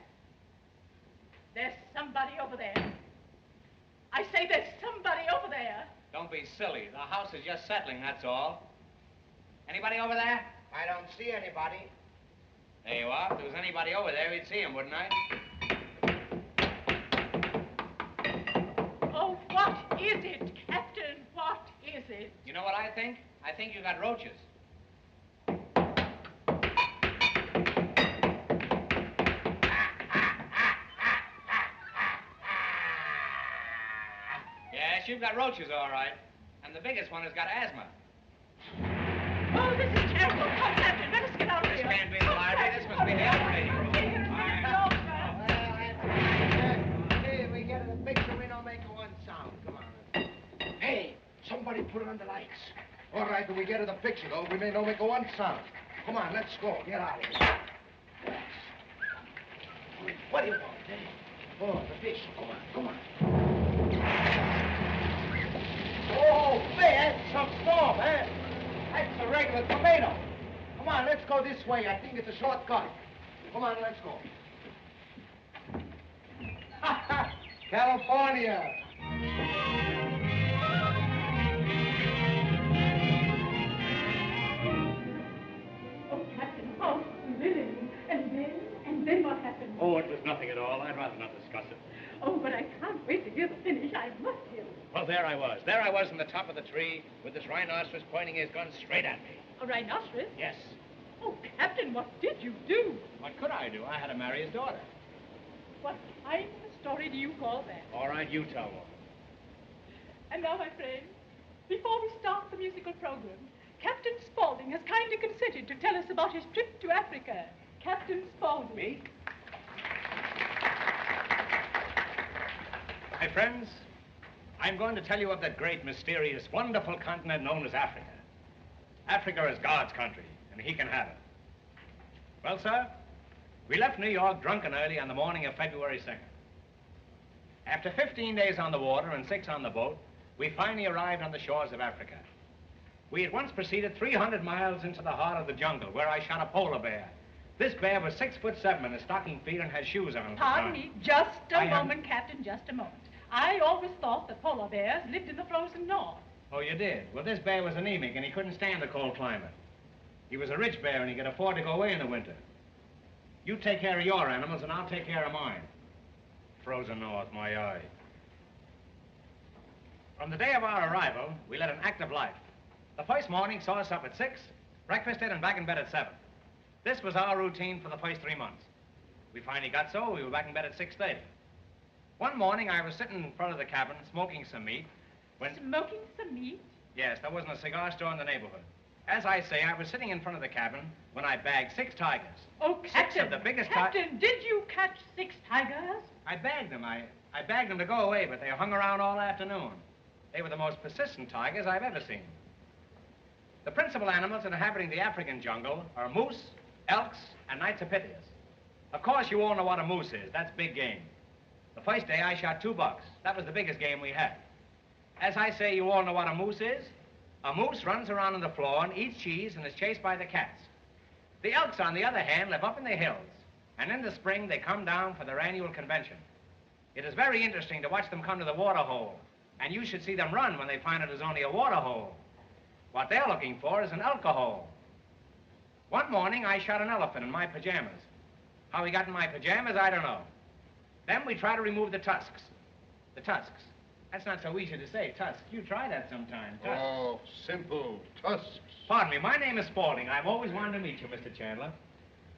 There's somebody over there. I say there's somebody over there. Don't be silly. The house is just settling, that's all. Anybody over there? I don't see anybody. There you are. If there was anybody over there, we'd see him, wouldn't I? Oh, what is it, Captain? What is it? You know what I think? I think you got roaches. Yes, you've got roaches, all right. And the biggest one has got asthma. Oh, this is terrible. Come, Captain, let us get out of This here. can't be the library. This must be the operating room. on the lights. All right, when we get to the picture, though, we may not make a one sound. Come on, let's go. Get out of here. What do you want, eh? Oh, the fish. Come on. Oh, man, that's some storm, eh? That's a regular tornado. Come on, let's go this way. I think it's a shortcut. Come on, let's go. California. Oh, Captain, how thrilling. And then what happened? Oh, it was nothing at all. I'd rather not discuss it. Oh, but I can't wait to hear the finish. I must hear it. Well, there I was. There I was in the top of the tree with this rhinoceros pointing his gun straight at me. A rhinoceros? Yes. Oh, Captain, what did you do? What could I do? I had to marry his daughter. What kind of a story do you call that? All right, you tell one. And now, my friends, before we start the musical program, Captain Spaulding has kindly consented to tell us about his trip to Africa. Captain Spaulding. Me? My friends, I'm going to tell you of that great, mysterious, wonderful continent known as Africa. Africa is God's country, and he can have it. Well, sir, we left New York drunk and early on the morning of February 2nd. After 15 days on the water and 6 on the boat, we finally arrived on the shores of Africa. We at once proceeded 300 miles into the heart of the jungle, where I shot a polar bear. This bear was 6'7" in his stocking feet and had shoes on. Pardon me, just a moment, Captain, just a moment. I always thought that polar bears lived in the frozen north. Oh, you did? Well, this bear was anemic, and he couldn't stand the cold climate. He was a rich bear, and he could afford to go away in the winter. You take care of your animals, and I'll take care of mine. Frozen north, my eye. From the day of our arrival, we led an active life. The first morning saw us up at 6, breakfasted, and back in bed at 7. This was our routine for the first 3 months. We finally got so we were back in bed at 6:30. One morning, I was sitting in front of the cabin smoking some meat when... Smoking some meat? Yes, there wasn't a cigar store in the neighborhood. As I say, I was sitting in front of the cabin when I bagged 6 tigers. Oh, Captain! 6 of the biggest Captain, did you catch 6 tigers? I bagged them. I bagged them to go away, but they hung around all afternoon. They were the most persistent tigers I've ever seen. The principal animals inhabiting the African jungle are moose, elks, and Nitropithecus. Of course, you all know what a moose is. That's big game. The first day, I shot 2 bucks. That was the biggest game we had. As I say, you all know what a moose is. A moose runs around on the floor and eats cheese and is chased by the cats. The elks, on the other hand, live up in the hills. And in the spring, they come down for their annual convention. It is very interesting to watch them come to the water hole. And you should see them run when they find it is only a water hole. What they're looking for is an alcohol. One morning, I shot an elephant in my pajamas. How he got in my pajamas, I don't know. Then we try to remove the tusks. The tusks. That's not so easy to say, tusks. You try that sometime, tusks. Oh, simple. Tusks. Pardon me, my name is Spaulding. I've always wanted to meet you, Mr. Chandler.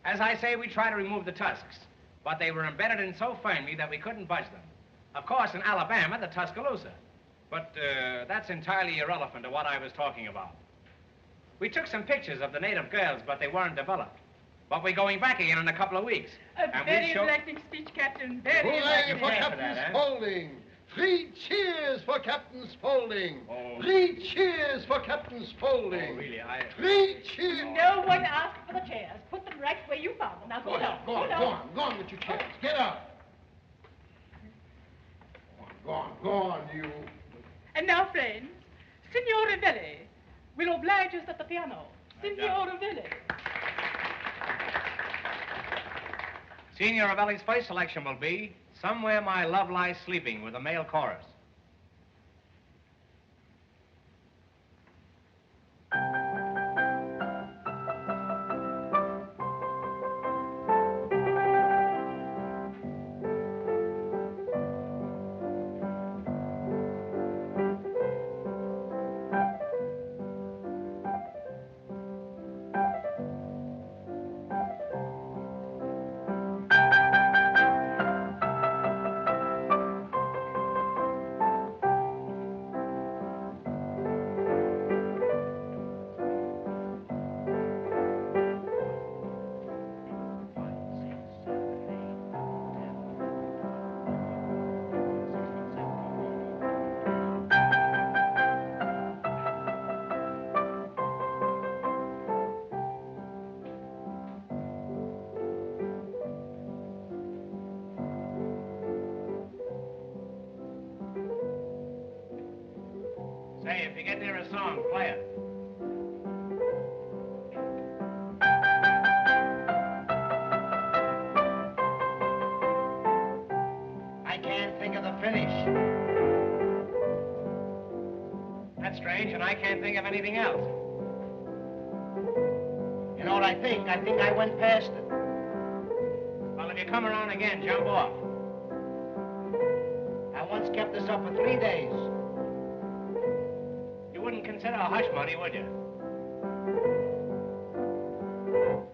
As I say, we try to remove the tusks, but they were embedded in so firmly that we couldn't budge them. Of course, in Alabama, the Tuscaloosa. But that's entirely irrelevant to what I was talking about. We took some pictures of the native girls, but they weren't developed. But we're going back again in a couple of weeks. A very enlightening speech, Captain. Very Hooray enlightening. for Captain Spaulding! 3 cheers for Captain Spaulding! 3 cheers for Captain Spaulding! Oh, really, 3 cheers! No one asked for the chairs. Put them right where you found them. Now go down. Go on with your chairs. Get up. Go on, you. And now, friends, Signor Ravelli will oblige us at the piano. Signor Ravelli. Signor Ravelli's first selection will be Somewhere My Love Lies Sleeping with a male chorus. Say, if you get near a song, play it. I can't think of the finish. That's strange, and I can't think of anything else. You know what I think? I think I went past it. Well, if you come around again, jump off. I once kept this up for 3 days. You wouldn't consider a hush money, would you?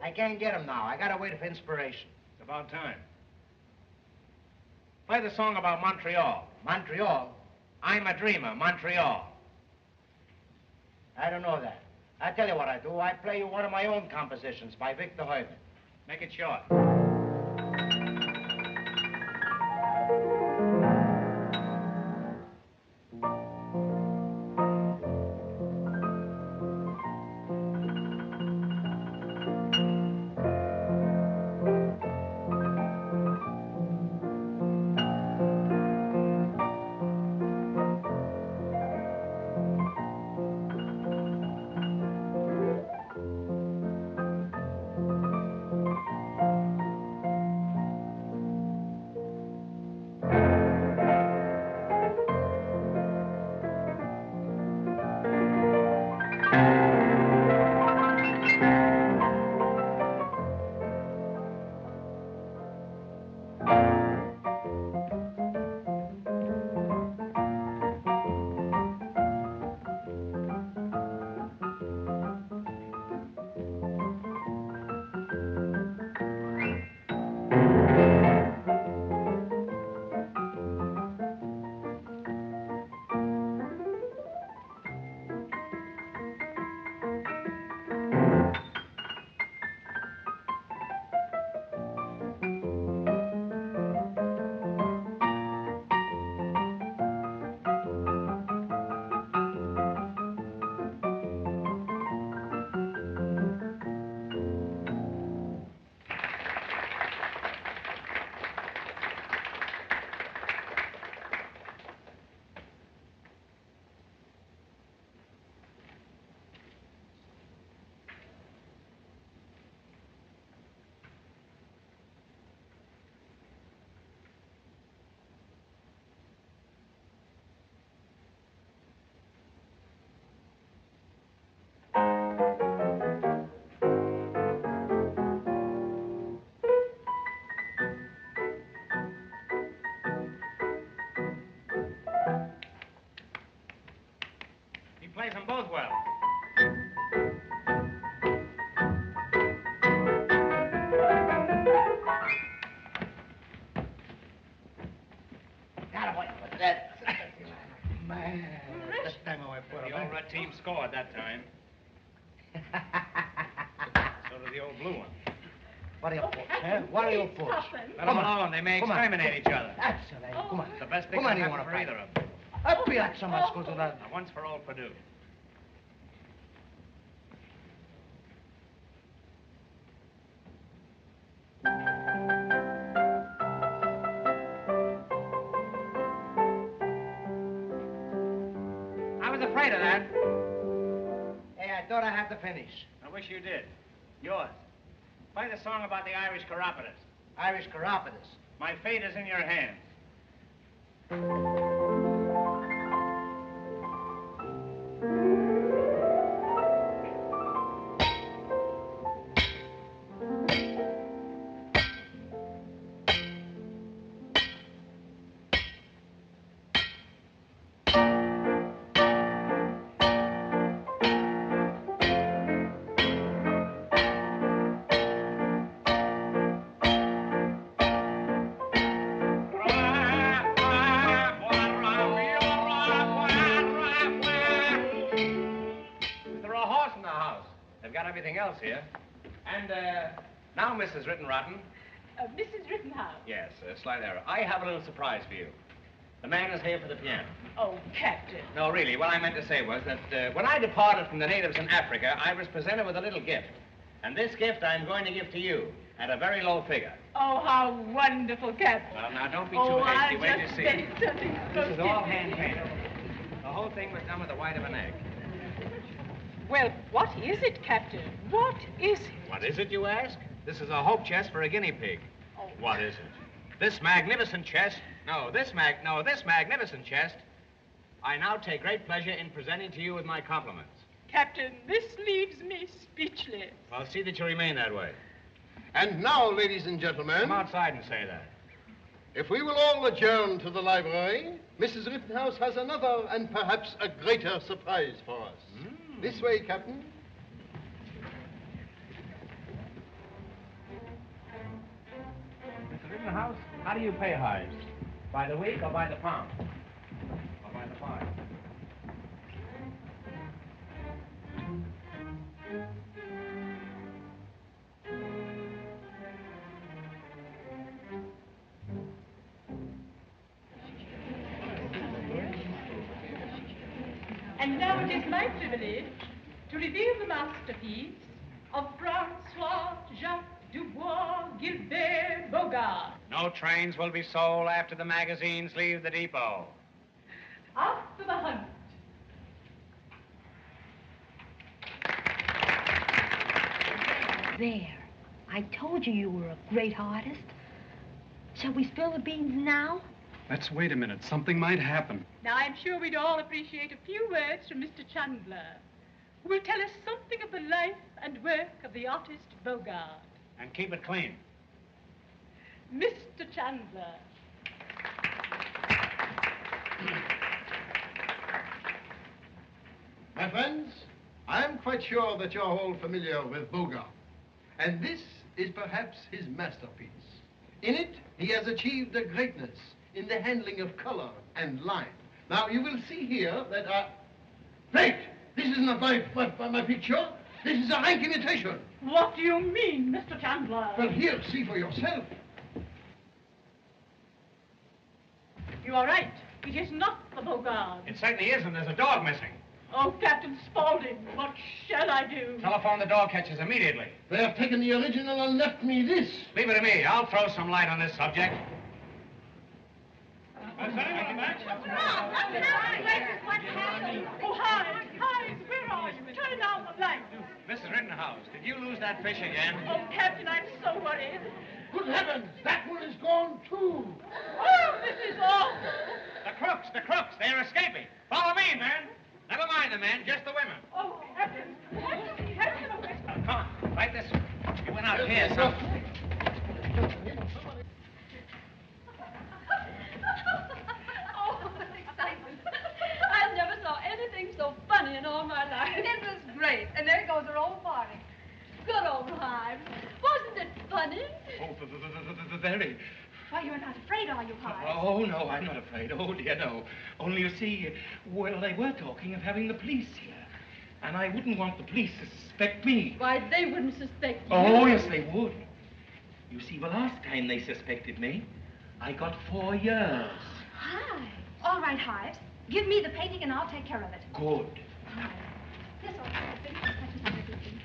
I can't get him now. I gotta wait for inspiration. It's about time. Play the song about Montreal. Montreal? I'm a dreamer, Montreal. I don't know that. I tell you what I do. I play you one of my own compositions by Victor Heumann. Make it short. Plays them both well. Man, this time I put The old red team scored that time. So did the old blue one. What are you fools, huh? What are you fools? Let them alone. They may exterminate each other. That's it, eh? Come on. It's the best thing Come on, can you happen wanna for fight? either of them. Piazza, ma ascolta da... Now, once for old Purdue. I was afraid of that. Hey, I thought I had to finish. I wish you did. Yours. Play the song about the Irish chiropodist. Irish chiropodist. My fate is in your hands. Everything else here. And, now, Mrs. Rittenrotten. Mrs. Rittenhouse. Yes, a slight error. I have a little surprise for you. The man is here for the piano. Oh, Captain. No, really, what I meant to say was that when I departed from the natives in Africa, I was presented with a little gift. And this gift I'm going to give to you at a very low figure. Oh, how wonderful, Captain. Well, now, don't be too hasty. Wait to see. Something This is all hand-painted. whole thing was done with the white of an egg. Well, what is it, Captain? What is it? What is it, you ask? This is a hope chest for a guinea pig. Oh. What is it? This magnificent chest, this magnificent chest, I now take great pleasure in presenting to you with my compliments. Captain, this leaves me speechless. Well, see that you remain that way. And now, ladies and gentlemen, Come outside and say that. if we will all adjourn to the library, Mrs. Rittenhouse has another and perhaps a greater surprise for us. This way, Captain. Mr. Rittenhouse, how do you pay hives? By the week or by the pound? Or by the pound? And now it is my privilege to reveal the masterpiece of Francois Jacques Dubois Gilbert Bogart. No trains will be sold after the magazines leave the depot. After the hunt. There. I told you were a great artist. Shall we spill the beans now? Let's wait a minute. Something might happen. Now, I'm sure we'd all appreciate a few words from Mr. Chandler, who will tell us something of the life and work of the artist Bogart. And keep it clean. Mr. Chandler. My friends, I am quite sure that you're all familiar with Bogart. And this is perhaps his masterpiece. In it, he has achieved a greatness in the handling of color and line. Now, you will see here that Wait! This is not my picture. This is a rank imitation. What do you mean, Mr. Chandler? Well, here, see for yourself. You are right. It is not the Bogart. It certainly isn't. There's a dog missing. Oh, Captain Spaulding, what shall I do? Telephone the dog catchers immediately. They have taken the original and left me this. Leave it to me. I'll throw some light on this subject. Oh, Hyde, where are you? Turn down the light. Mrs. Rittenhouse, did you lose that fish again? Oh, Captain, I'm so worried. Good heavens, that one is gone too. Oh, this is awful. The crooks, they're escaping. Follow me, men. Never mind the men, just the women. Oh, Captain, Come on, right this way. You went out here, son. Oh, excitement. I never saw anything so funny in all my life. It was great. And there goes her old party. Good old Hives. Wasn't it funny? Oh, very. Why, you're not afraid, are you, Hives? Oh, no, I'm not afraid. Oh, dear, no. Only, you see, well, they were talking of having the police here. And I wouldn't want the police to suspect me. Why, they wouldn't suspect you. Oh, yes, they would. You see, the last time they suspected me, I got 4 years. Hives. All right, Hives. Give me the painting and I'll take care of it. Good. Hives. Yes, all right. Everything.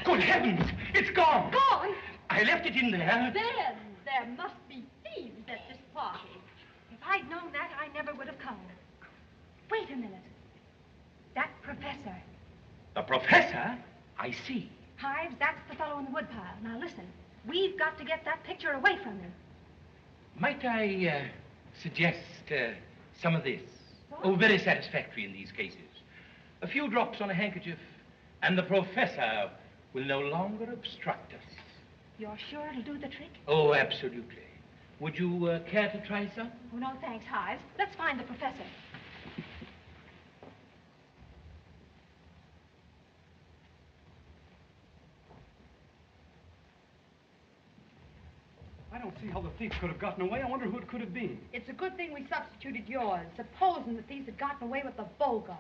Good heavens! It's gone! Gone? I left it in there. Then there must be thieves at this party. If I'd known that, I never would have come. Wait a minute. That professor. The professor? I see. Hives, that's the fellow in the woodpile. Now listen, we've got to get that picture away from him. Might I suggest some of this? What? Oh, very satisfactory in these cases. A few drops on a handkerchief, and the professor will no longer obstruct us. You're sure it'll do the trick? Oh, absolutely. Would you care to try some? Oh, no, thanks, Hives. Let's find the professor. I don't see how the thief could have gotten away. I wonder who it could have been. It's a good thing we substituted yours, supposing the thieves had gotten away with the Bogart.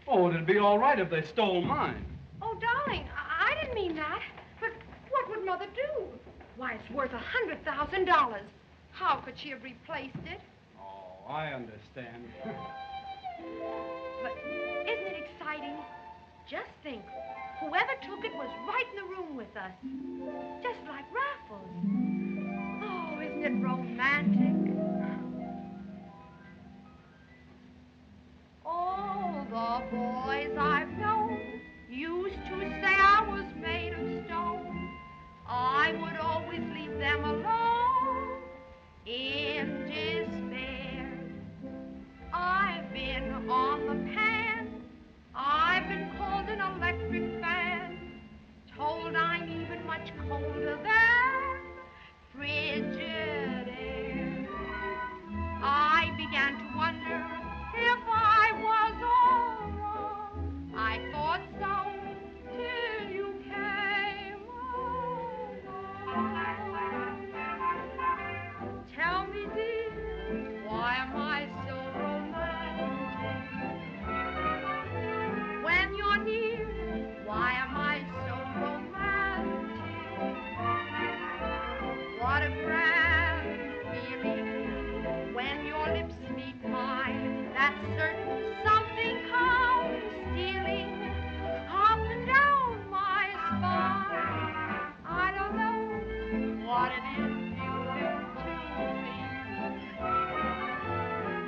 Oh, it'd be all right if they stole mine. Oh, darling, I didn't mean that. But what would Mother do? Why, it's worth $100,000. How could she have replaced it? Oh, I understand. But isn't it exciting? Just think, whoever Tooket was right in the room with us. Just like Raffles. Oh, isn't it romantic? All the boys I've known used to say I was made of stone. I would always leave them alone in despair. I've been on the pan. I've been called an electric fan. Told I'm even much colder than frigid air. I began to wonder if I was all wrong. I thought so till you came along. Tell me, dear, why am I so romantic? When you're near, why am I so romantic? What a grand feeling when your lips meet mine. That's certain something comes stealing up and down my spine. I don't know what it is you do to me.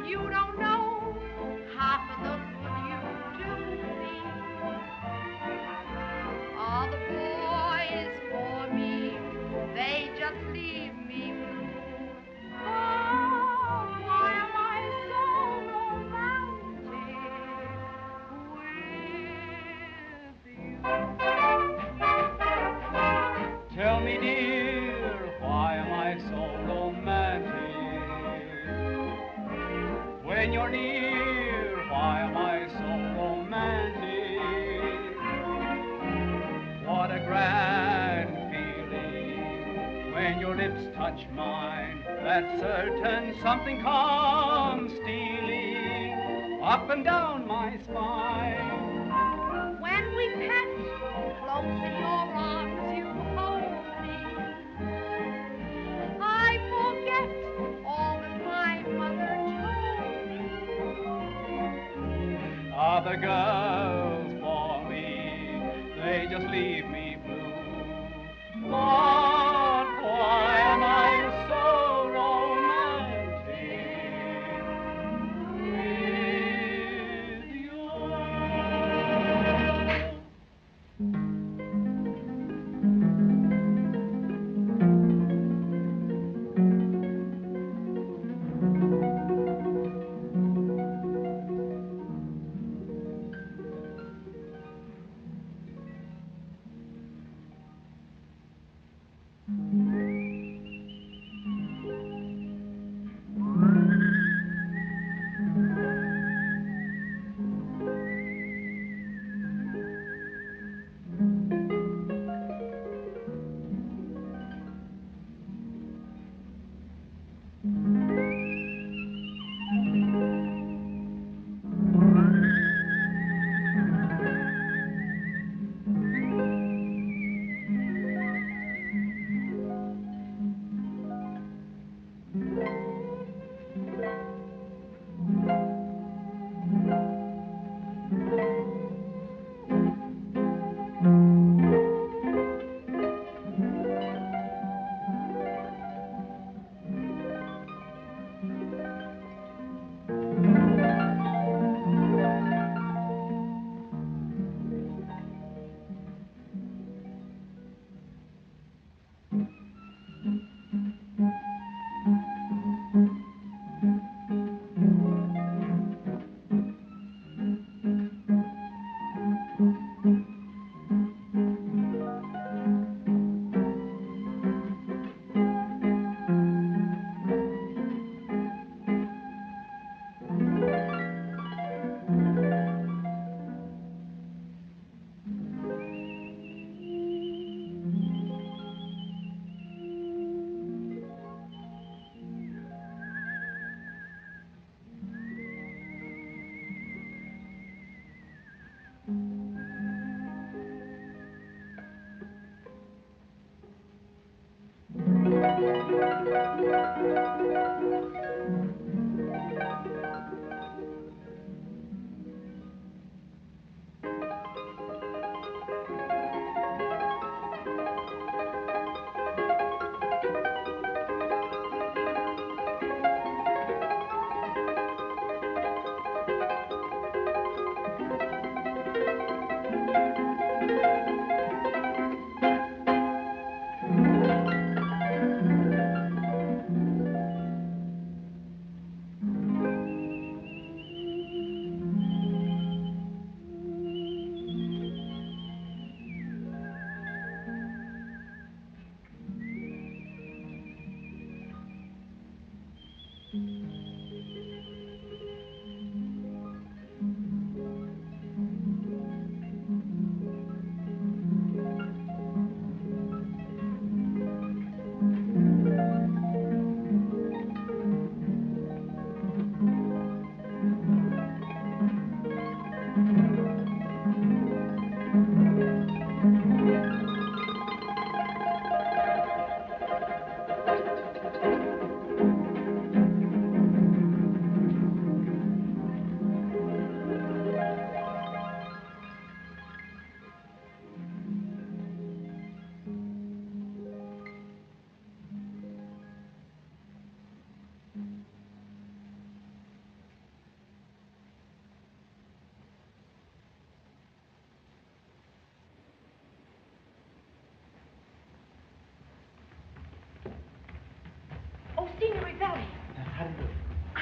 You don't know half of the good you do me. All the boys for me, they just leave me blue. Oh, why am I so romantic with you? Tell me, dear, why am I so romantic? When you're near, why am I so romantic? What a grand feeling when your lips touch mine. That's certain something comes stealing up and down my spine. When we pet, close in your arms you hold me. I forget all that my mother told me. Other girls for me, they just leave me blue. But why am I so romantic with you?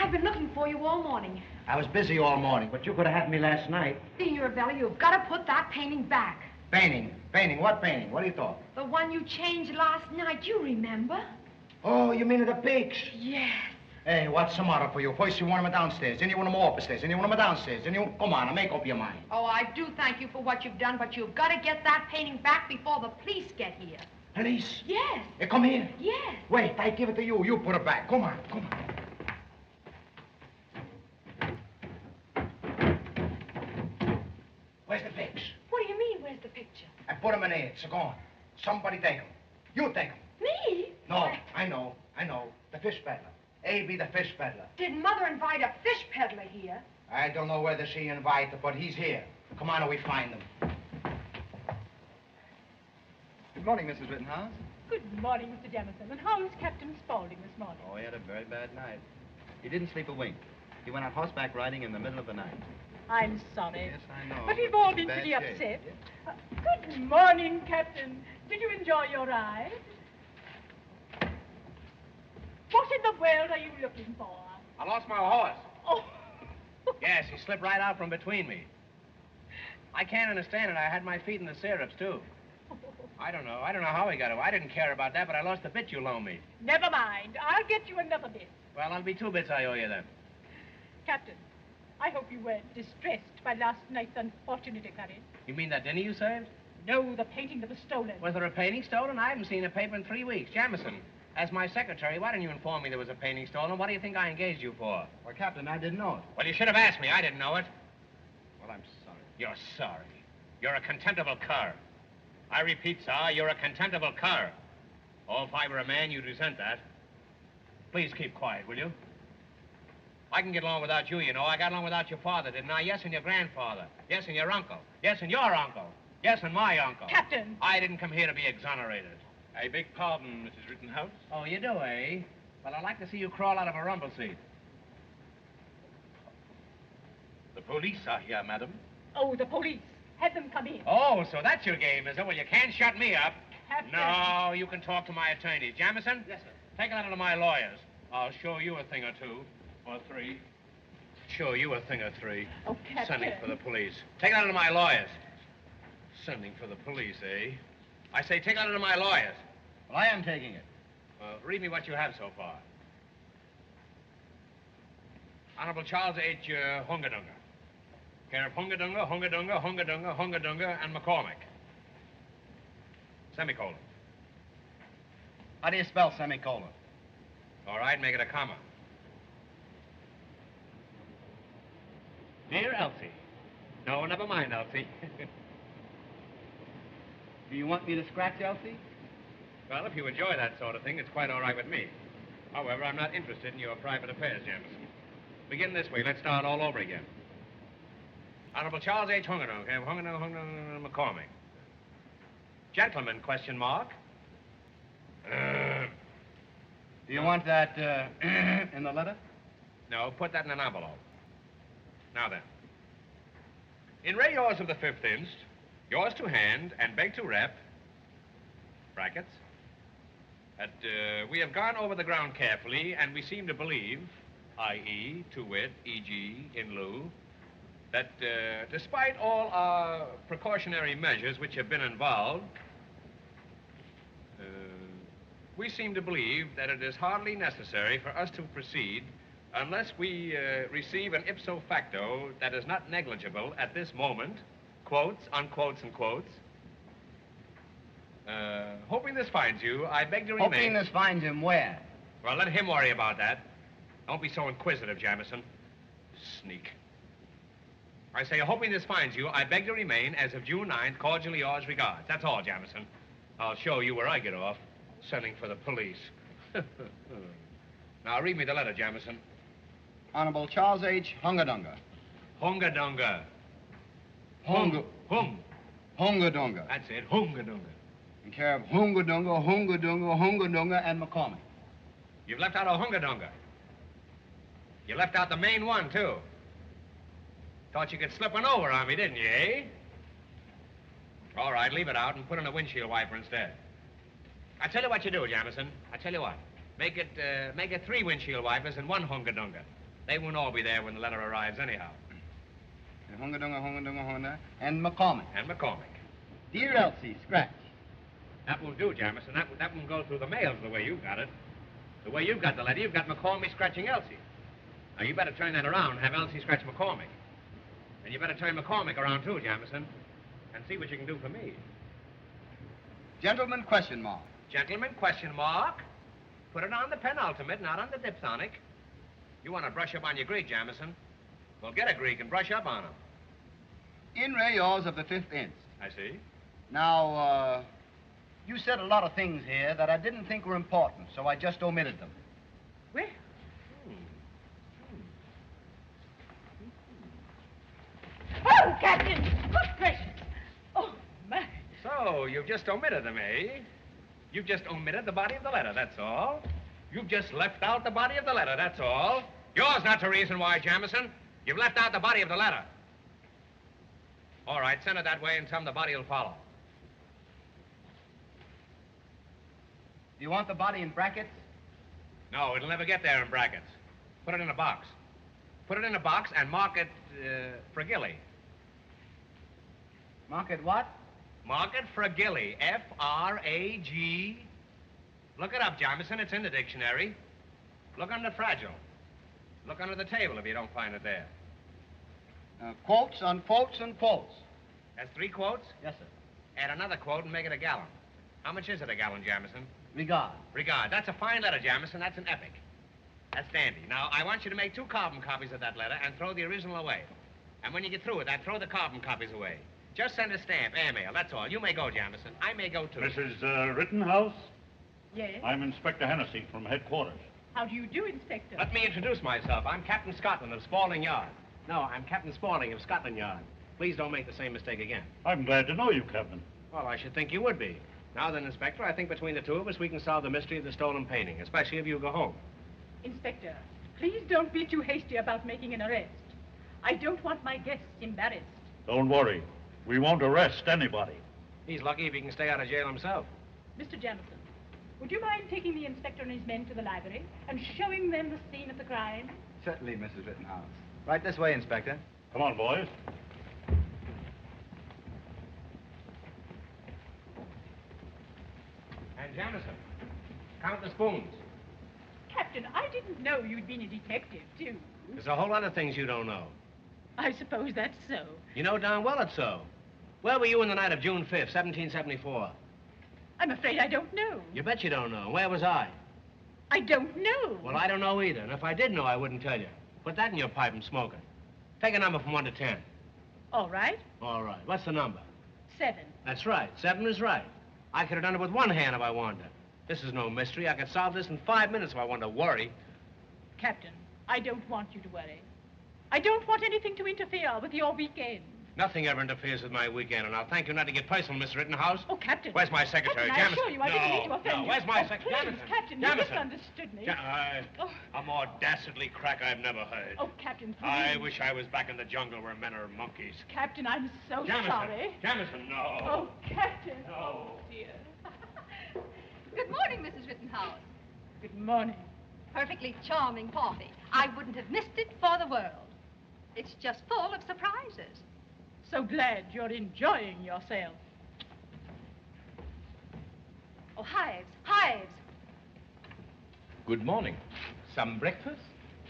I've been looking for you all morning. I was busy all morning, but you could have had me last night. Senor Bella, you've got to put that painting back. Painting? Painting? What painting? What are you talking? The one you changed last night, you remember? Oh, you mean of the pigs? Yes. Hey, what's the matter for you? First you want them downstairs, then you want them upstairs, then you want them downstairs, then you... Come on, now make up your mind. Oh, I do thank you for what you've done, but you've got to get that painting back before the police get here. Police? Yes. Hey, come here. Yes. Wait, I give it to you. You put it back. Come on, come on. Where's the pigs? What do you mean, where's the picture? I put them in there. It's gone. Somebody take them. You take them. Me? No, I know. The fish peddler. A.B. the fish peddler. Did Mother invite a fish peddler here? I don't know whether she invited, but he's here. Come on, and we find him. Good morning, Mrs. Rittenhouse. Good morning, Mr. Jamison. And how is Captain Spaulding this morning? Oh, he had a very bad night. He didn't sleep a wink. He went out horseback riding in the middle of the night. I'm sorry. Yes, I know. But we've all been Bad pretty shape. upset. Good morning, Captain. Did you enjoy your ride? What in the world are you looking for? I lost my horse. Oh. Yes, he slipped right out from between me. I can't understand it. I had my feet in the stirrups, too. I don't know how he got away. I didn't care about that, but I lost the bit you loaned me. Never mind. I'll get you another bit. Well, I'll be 2 bits I owe you then. Captain, I hope you weren't distressed by last night's unfortunate occurrence. You mean that dinner you saved? No, the painting that was stolen. Was there a painting stolen? I haven't seen a paper in 3 weeks. Jamison, as my secretary, why didn't you inform me there was a painting stolen? What do you think I engaged you for? Well, Captain, I didn't know it. Well, you should have asked me. I didn't know it. Well, I'm sorry. You're sorry. You're a contemptible cur. I repeat, sir, you're a contemptible cur. Oh, if I were a man, you'd resent that. Please keep quiet, will you? I can get along without you, you know. I got along without your father, didn't I? Yes, and your grandfather. Yes, and your uncle. Yes, and your uncle. Yes, and my uncle. Captain! I didn't come here to be exonerated. I beg pardon, Mrs. Rittenhouse. Oh, you do, eh? Well, I'd like to see you crawl out of a rumble seat. The police are here, madam. Oh, the police. Have them come in. Oh, so that's your game, is it? Well, you can't shut me up. Captain. No, you can talk to my attorneys. Jamison? Yes, sir. Take a letter to my lawyers. I'll show you a thing or two. Or 3. Show you a thing or 3. Oh, Captain. Sending for the police. Take a letter to my lawyers. Sending for the police, eh? I say take a letter to my lawyers. Well, I am taking it. Well, read me what you have so far. Honorable Charles H. Hungadunga. Care of Hungadunga, and McCormick. Semicolon. How do you spell semicolon? All right, make it a comma. Dear Elsie. No, never mind, Elsie. Do you want me to scratch Elsie? Well, if you enjoy that sort of thing, it's quite all right with me. However, I'm not interested in your private affairs, Jamison. Begin this way. Let's start all over again. Honorable Charles H. Hungadunga, McCormick. Gentlemen, question mark. Do you want that in the letter? No, put that in an envelope. Now then. In re yours of the 5th inst, yours to hand and beg to rep, brackets, that we have gone over the ground carefully and we seem to believe, i.e., to wit, e.g., in lieu, that despite all our precautionary measures which have been involved, we seem to believe that it is hardly necessary for us to proceed unless we receive an ipso facto that is not negligible at this moment, quotes, unquotes, and quotes. Hoping this finds you, I beg to remain... Hoping this finds him where? Well, let him worry about that. Don't be so inquisitive, Jamison. Sneak. I say, hoping this finds you, I beg to remain, as of June 9th, cordially yours regards. That's all, Jamison. I'll show you where I get off, sending for the police. Now, read me the letter, Jamison. Honorable Charles H. Hungadunga. Hungadunga. Hunga. Hungadunga. That's it, Hungadunga. In care of Hungadunga, and McCormick. You've left out a Hungadunga. You left out the main one, too. Thought you could slip one over on me, didn't you, eh? All right, leave it out and put in a windshield wiper instead. I tell you what you do, Jamison. I tell you what. Make it 3 windshield wipers and 1 Hungadunga. They won't all be there when the letter arrives anyhow. Hunga Dunga Hunga Dunga Honda, and McCormick. And McCormick. Dear Elsie, scratch. That won't do, Jamison. That won't go through the mails the way you've got it. The way you've got the letter, you've got McCormick scratching Elsie. Now, you better turn that around and have Elsie scratch McCormick. And you better turn McCormick around, too, Jamison, and see what you can do for me. Gentleman, question mark. Gentlemen, question mark. Put it on the penultimate, not on the diphthonic. You want to brush up on your Greek, Jamison? Well, get a Greek and brush up on him. In re yours of the 5th inst. I see. Now, you said a lot of things here that I didn't think were important, so I just omitted them. Well, oh, Captain! Good gracious! Oh, my. So, you've just omitted them, eh? You've just omitted the body of the letter, that's all. You've just left out the body of the letter, that's all. Yours not the reason why, Jamison. You've left out the body of the letter. All right, send it that way and tell them the body will follow. Do you want the body in brackets? No, it'll never get there in brackets. Put it in a box. Put it in a box and mark it Fragilli. Mark it what? Mark it Fragilli. F-R-A-G. Look it up, Jamison. It's in the dictionary. Look under fragile. Look under the table if you don't find it there. Quotes on quotes and quotes. That's 3 quotes? Yes, sir. Add another quote and make it a gallon. How much is it a gallon, Jamison? Regard. Regard. That's a fine letter, Jamison. That's an epic. That's dandy. Now, I want you to make 2 carbon copies of that letter and throw the original away. And when you get through with that, throw the carbon copies away. Just send a stamp, airmail, that's all. You may go, Jamison. I may go, too. Mrs. Rittenhouse? Yes? I'm Inspector Hennessy from headquarters. How do you do, Inspector? Let me introduce myself. I'm Captain Scotland of Spaulding Yard. No, I'm Captain Spaulding of Scotland Yard. Please don't make the same mistake again. I'm glad to know you, Captain. Well, I should think you would be. Now then, Inspector, I think between the 2 of us, we can solve the mystery of the stolen painting, especially if you go home. Inspector, please don't be too hasty about making an arrest. I don't want my guests embarrassed. Don't worry. We won't arrest anybody. He's lucky if he can stay out of jail himself. Mr. Jamison, would you mind taking the inspector and his men to the library and showing them the scene of the crime? Certainly, Mrs. Rittenhouse. Right this way, Inspector. Come on, boys. And Jamison, count the spoons. Captain, I didn't know you'd been a detective, too. There's a whole lot of things you don't know. I suppose that's so. You know darn well it's so. Where were you in the night of June 5th, 1774? I'm afraid I don't know. You bet you don't know. Where was I? I don't know. Well, I don't know either, and if I did know, I wouldn't tell you. Put that in your pipe and smoke it. Take a number from 1 to 10. All right. All right. What's the number? 7. That's right. 7 is right. I could have done it with one hand if I wanted to. This is no mystery. I could solve this in 5 minutes if I wanted to worry. Captain, I don't want you to worry. I don't want anything to interfere with your weekend. Nothing ever interferes with my weekend, and I'll thank you not to get personal, Miss Rittenhouse. Oh, Captain. Where's my secretary, Captain, I Jamison? assure you I didn't mean to offend you. Where's my Oh, secretary? please, Captain, you Jamison. misunderstood me. A more dastardly crack I've never heard. Oh, Captain, please. I wish I was back in the jungle where men are monkeys. Captain, I'm so Jamison. sorry. Jamison, no. Oh, Captain. No. Oh, dear. Good morning, Mrs. Rittenhouse. Good morning. Perfectly charming party. I wouldn't have missed it for the world. It's just full of surprises. So glad you're enjoying yourself. Oh, hives, hives. Good morning. Some breakfast?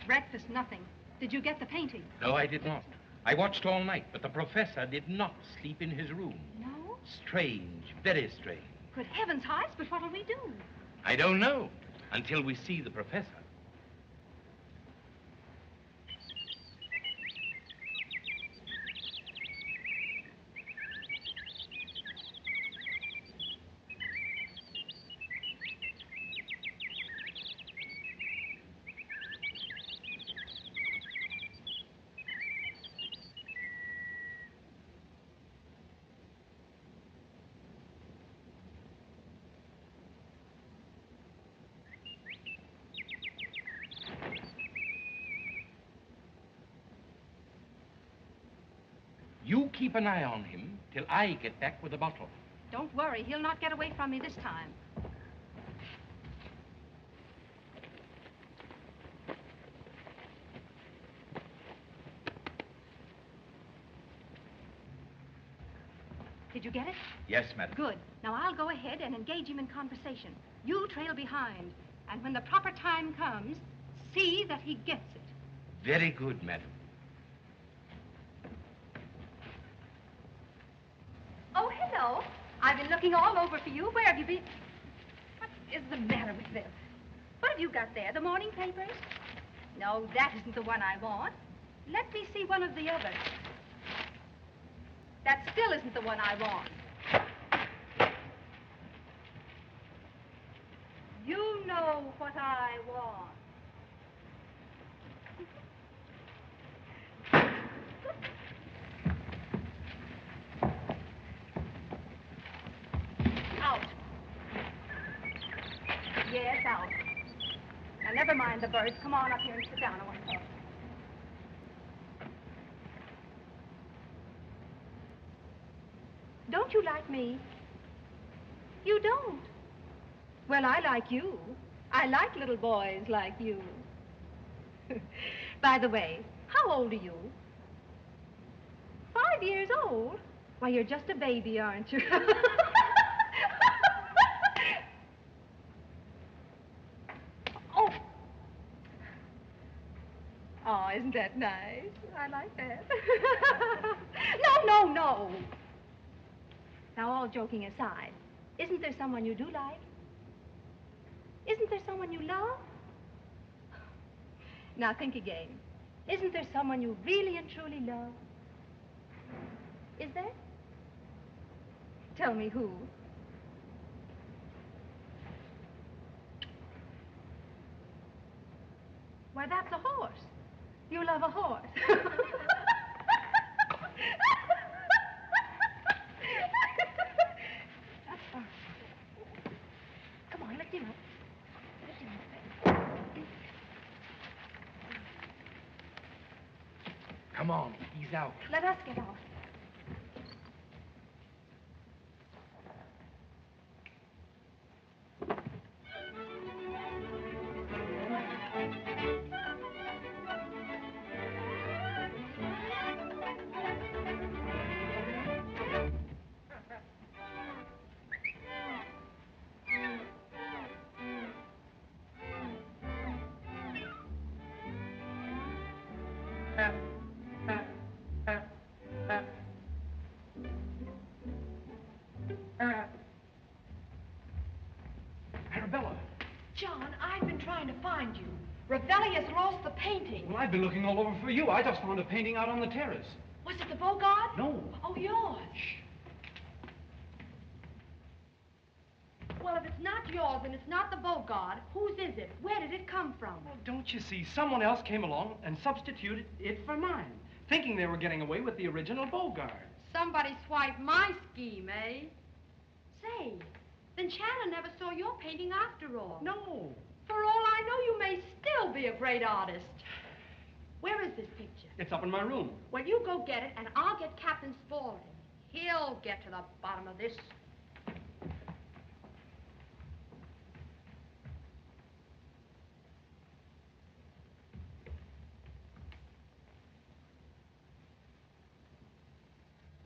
Breakfast, nothing. Did you get the painting? No, I did not. I watched all night, but the professor did not sleep in his room. No? Strange, very strange. Good heavens, hives, but what'll we do? I don't know until we see the professor. You keep an eye on him till I get back with the bottle. Don't worry, he'll not get away from me this time. Did you get it? Yes, madam. Good. Now I'll go ahead and engage him in conversation. You trail behind. And when the proper time comes, see that he gets it. Very good, madam. Oh, hello. I've been looking all over for you. Where have you been? What is the matter with them? What have you got there? The morning papers? No, that isn't the one I want. Let me see one of the others. That still isn't the one I want. You know what I want. Out. Yes, out. Now, never mind the birds. Come on up here and sit down. I want to talk. Don't you like me? You don't. Well, I like you. I like little boys like you. By the way, how old are you? 5 years old? Why, you're just a baby, aren't you? Oh. Oh, isn't that nice? I like that. No. Now, all joking aside, isn't there someone you do like? Isn't there someone you love? Now, think again. Isn't there someone you really and truly love? Is there? Tell me who. Why, that's a horse. You love a horse. Come on, lift him up. Lift him up. Come on, he's out. Let us get out. Arabella. John, I've been trying to find you. Ravelli has lost the painting. Well, I've been looking all over for you. I just found a painting out on the terrace. Was it the Bogart? No. Oh, yours. Well, if it's not yours and it's not the Bogart, whose is it? Where did it come from? Well, don't you see? Someone else came along and substituted it for mine, thinking they were getting away with the original Bogart. Somebody swiped my scheme, eh? Say, then Shannon never saw your painting after all. No. For all I know, you may still be a great artist. Where is this picture? It's up in my room. Well, you go get it, and I'll get Captain Spaulding. He'll get to the bottom of this.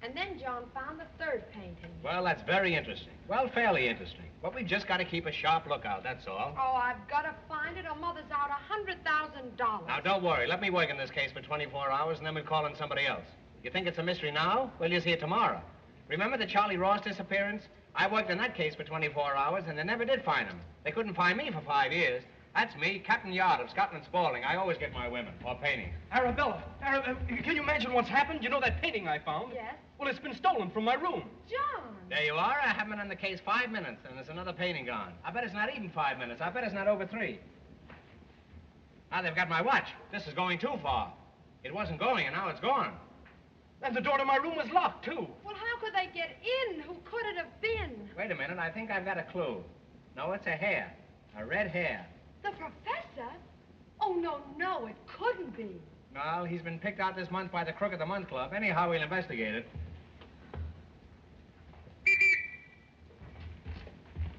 And then John found the third painting. Well, that's very interesting. Well, fairly interesting. But we've just got to keep a sharp lookout, that's all. Oh, I've got to find it or Mother's out $100,000. Now, don't worry. Let me work in this case for 24 hours, and then we'll call in somebody else. You think it's a mystery now? Well, you'll see it tomorrow. Remember the Charlie Ross disappearance? I worked in that case for 24 hours, and they never did find him. They couldn't find me for 5 years. That's me, Captain Yard of Scotland Spaulding. I always get my women, or paintings. Arabella, can you imagine what's happened? You know that painting I found? Yes. Well, it's been stolen from my room. John! There you are. I haven't been on the case 5 minutes, and there's another painting gone. I bet it's not even 5 minutes. I bet it's not over 3. Now they've got my watch. This is going too far. It wasn't going, and now it's gone. And the door to my room was locked, too. Well, how could they get in? Who could it have been? Wait a minute. I think I've got a clue. No, it's a hair. A red hair. The professor? Oh, no, it couldn't be. Well, he's been picked out this month by the Crook of the Month Club. Anyhow, we'll investigate it.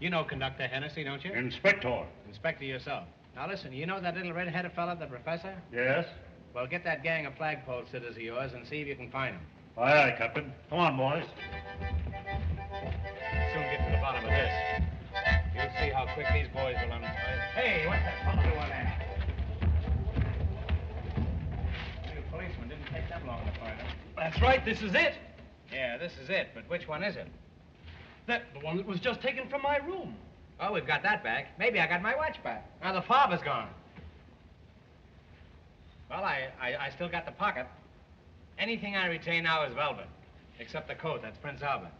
You know Conductor Hennessy, don't you? Inspector. Inspector yourself. Now, listen, you know that little red-headed fella, the professor? Yes? Well, get that gang of flagpole sitters of yours and see if you can find him. Aye, aye, Captain. Come on, boys. That's right, this is it. Yeah, this is it, but which one is it? The one that was just taken from my room. Oh, we've got that back. Maybe I got my watch back. Now the fob is gone. Well, I still got the pocket. Anything I retain now is velvet, except the coat. That's Prince Albert.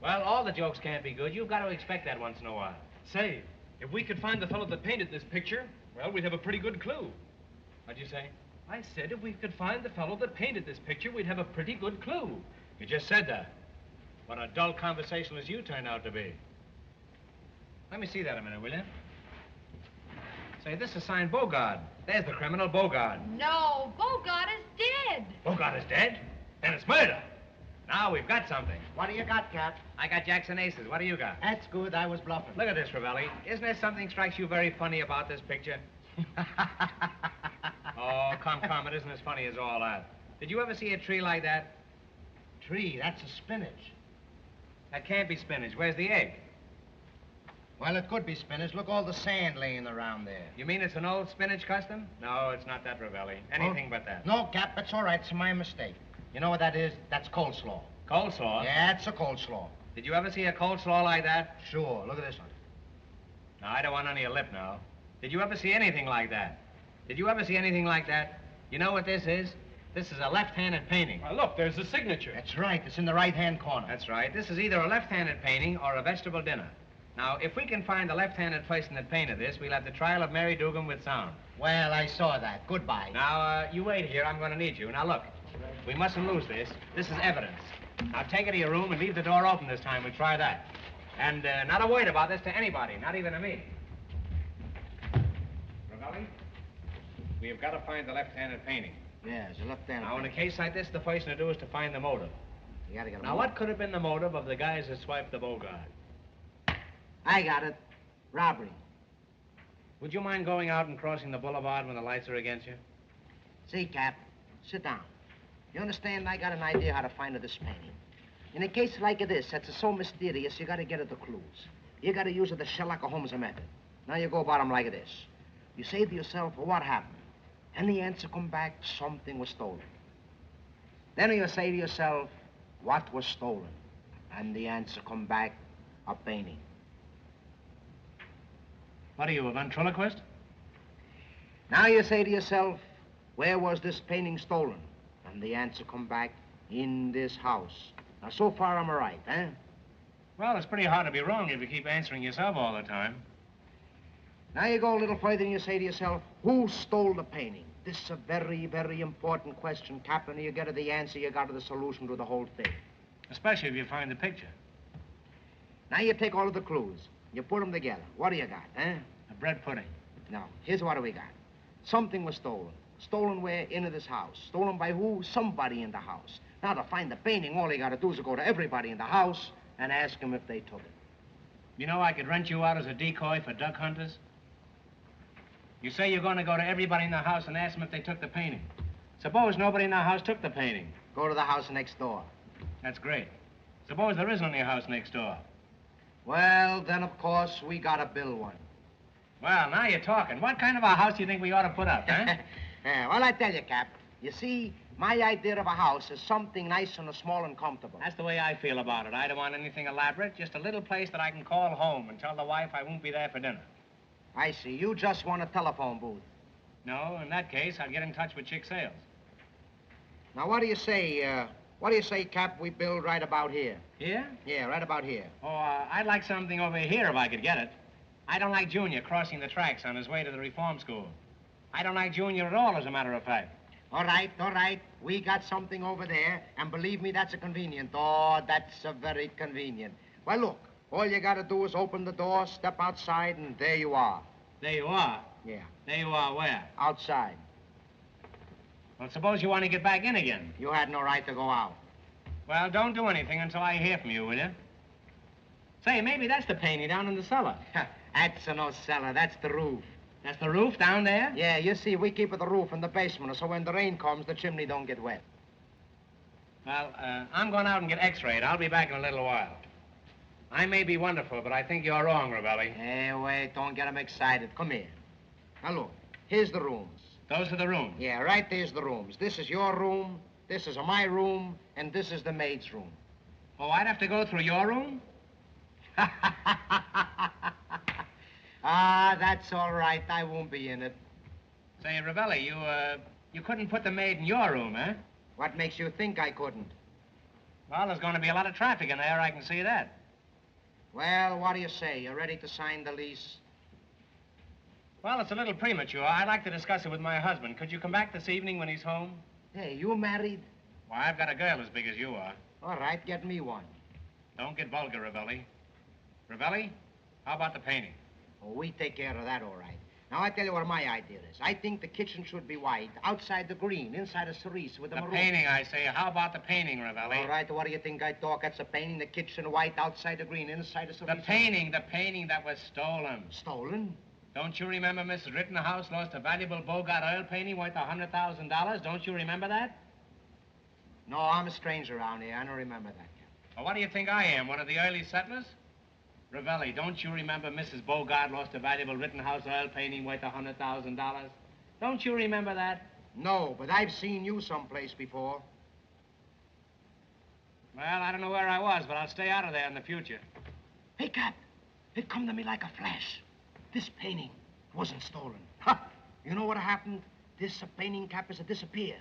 Well, all the jokes can't be good. You've got to expect that once in a while. Say, if we could find the fellow that painted this picture, well, we'd have a pretty good clue. What'd you say? I said if we could find the fellow that painted this picture, we'd have a pretty good clue. You just said that. What a dull conversationalist you turned out to be. Let me see that a minute, will you? Say, this is signed Bogart. There's the criminal, Bogart. No, Bogart is dead. Bogart is dead? Then it's murder. Now we've got something. What do you got, Cap? I got Jackson Aces. What do you got? That's good. I was bluffing. Look at this, Ravelli. Isn't there something strikes you very funny about this picture? Oh, come. It isn't as funny as all that. Did you ever see a tree like that? Tree, that's a spinach. That can't be spinach. Where's the egg? Well, it could be spinach. Look, all the sand laying around there. You mean it's an old spinach custom? No, it's not that, Ravelli. Anything but that. No, Cap, that's all right. It's my mistake. You know what that is? That's coleslaw. Coleslaw? Yeah, it's a coleslaw. Did you ever see a coleslaw like that? Sure. Look at this one. Now, I don't want none of your lip now. Did you ever see anything like that? Did you ever see anything like that? You know what this is? This is a left-handed painting. Look, there's the signature. That's right. It's in the right-hand corner. That's right. This is either a left-handed painting or a vegetable dinner. Now, if we can find the left-handed person that painted this, we'll have the trial of Mary Dugan with sound. Well, I saw that. Goodbye. Now, you wait here. I'm going to need you. Now, look, we mustn't lose this. This is evidence. Now, take it to your room and leave the door open this time. We'll try that. And not a word about this to anybody, not even to me. Ravelli, we have got to find the left-handed painting. Yeah, it's a left-handed Now, in a case like this, the first thing to do is to find the motive. You gotta get Now, what could have been the motive of the guys that swiped the Bogart? I got it. Robbery. Would you mind going out and crossing the boulevard when the lights are against you? See, Cap, sit down. You understand, I got an idea how to find this painting. In a case like this, that's so mysterious, you gotta get at the clues. You gotta use the Sherlock Holmes method. Now you go about them like this. You say to yourself, well, what happened? And the answer come back, something was stolen. Then you say to yourself, what was stolen? And the answer come back, a painting. What are you, a ventriloquist? Now you say to yourself, where was this painting stolen? And the answer come back, in this house. Now, so far, I'm all right, eh? Well, it's pretty hard to be wrong if you keep answering yourself all the time. Now you go a little further and you say to yourself, who stole the painting? This is a very, very important question, Captain. You get to the answer, you got to the solution to the whole thing. Especially if you find the picture. Now you take all of the clues. You put them together. What do you got, eh? A bread pudding. No, here's what do we got. Something was stolen. Stolen where? Into this house. Stolen by who? Somebody in the house. Now, to find the painting, all you got to do is go to everybody in the house and ask them if they took it. You know, I could rent you out as a decoy for duck hunters. You say you're going to go to everybody in the house and ask them if they took the painting. Suppose nobody in the house took the painting. Go to the house next door. That's great. Suppose there isn't any house next door. Well, then, of course, we got to build one. Well, now you're talking. What kind of a house do you think we ought to put up, huh? Yeah, well, I tell you, Cap, you see, my idea of a house is something nice and small and comfortable. That's the way I feel about it. I don't want anything elaborate, just a little place that I can call home and tell the wife I won't be there for dinner. I see. You just want a telephone booth. No, in that case, I'll get in touch with Chick Sales. Now, what do you say, Cap, we build right about here? Here? Yeah, right about here. Oh, I'd like something over here if I could get it. I don't like Junior crossing the tracks on his way to the reform school. I don't like Junior at all, as a matter of fact. All right. We got something over there, and believe me, that's a convenient. Oh, that's a very convenient. Well, look, all you got to do is open the door, step outside, and there you are. There you are? Yeah. There you are where? Outside. Well, suppose you want to get back in again. You had no right to go out. Well, don't do anything until I hear from you, will you? Say, maybe that's the painting down in the cellar. That's no cellar. That's the roof. That's the roof down there? Yeah, you see, we keep the roof in the basement, so when the rain comes, the chimney don't get wet. Well, I'm going out and get x-rayed. I'll be back in a little while. I may be wonderful, but I think you're wrong, Ravelli. Hey, wait, don't get him excited. Come here. Now, look, here's the rooms. Those are the rooms? Yeah, right there's the rooms. This is your room, This is my room, and this is the maid's room. Oh, I'd have to go through your room? Ah, that's all right. I won't be in it. Say, Ravelli, you couldn't put the maid in your room, eh? What makes you think I couldn't? Well, there's going to be a lot of traffic in there, I can see that. Well, what do you say? You ready to sign the lease? Well, it's a little premature. I'd like to discuss it with my husband. Could you come back this evening when he's home? Hey, you married? Why, I've got a girl as big as you are. All right, get me one. Don't get vulgar, Ravelli. Ravelli, how about the painting? Oh, we take care of that, all right. Now, I tell you what my idea is. I think the kitchen should be white, outside the green, inside a cerise with the maroon. The painting, I say. How about the painting, Ravelli? All right, what do you think I talk? It's a painting, the kitchen white, outside the green, inside a cerise. The painting that was stolen. Stolen? Don't you remember Mrs. Rittenhouse lost a valuable Bogart oil painting worth $100,000? Don't you remember that? No, I'm a stranger around here. I don't remember that. Well, what do you think I am, one of the early settlers? Ravelli, don't you remember Mrs. Bogart lost a valuable Rittenhouse oil painting worth $100,000? Don't you remember that? No, but I've seen you someplace before. Well, I don't know where I was, but I'll stay out of there in the future. Hey, Cap, it come to me like a flash. This painting wasn't stolen. Ha! You know what happened? This painting, Cap, is a disappear.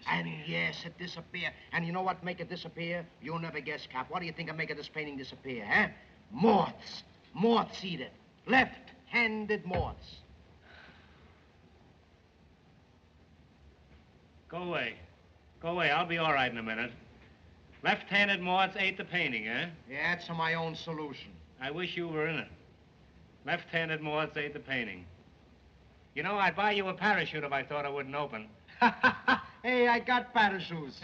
And yes, it disappear. And you know what make it disappear? You'll never guess, Cap. What do you think of making this painting disappear, huh? Moths. Moths eat it. Left-handed moths. Go away. Go away. I'll be all right in a minute. Left-handed moths ate the painting, eh? Yeah, it's my own solution. I wish you were in it. Left-handed moths ate the painting. You know, I'd buy you a parachute if I thought it wouldn't open. Hey, I got parachutes.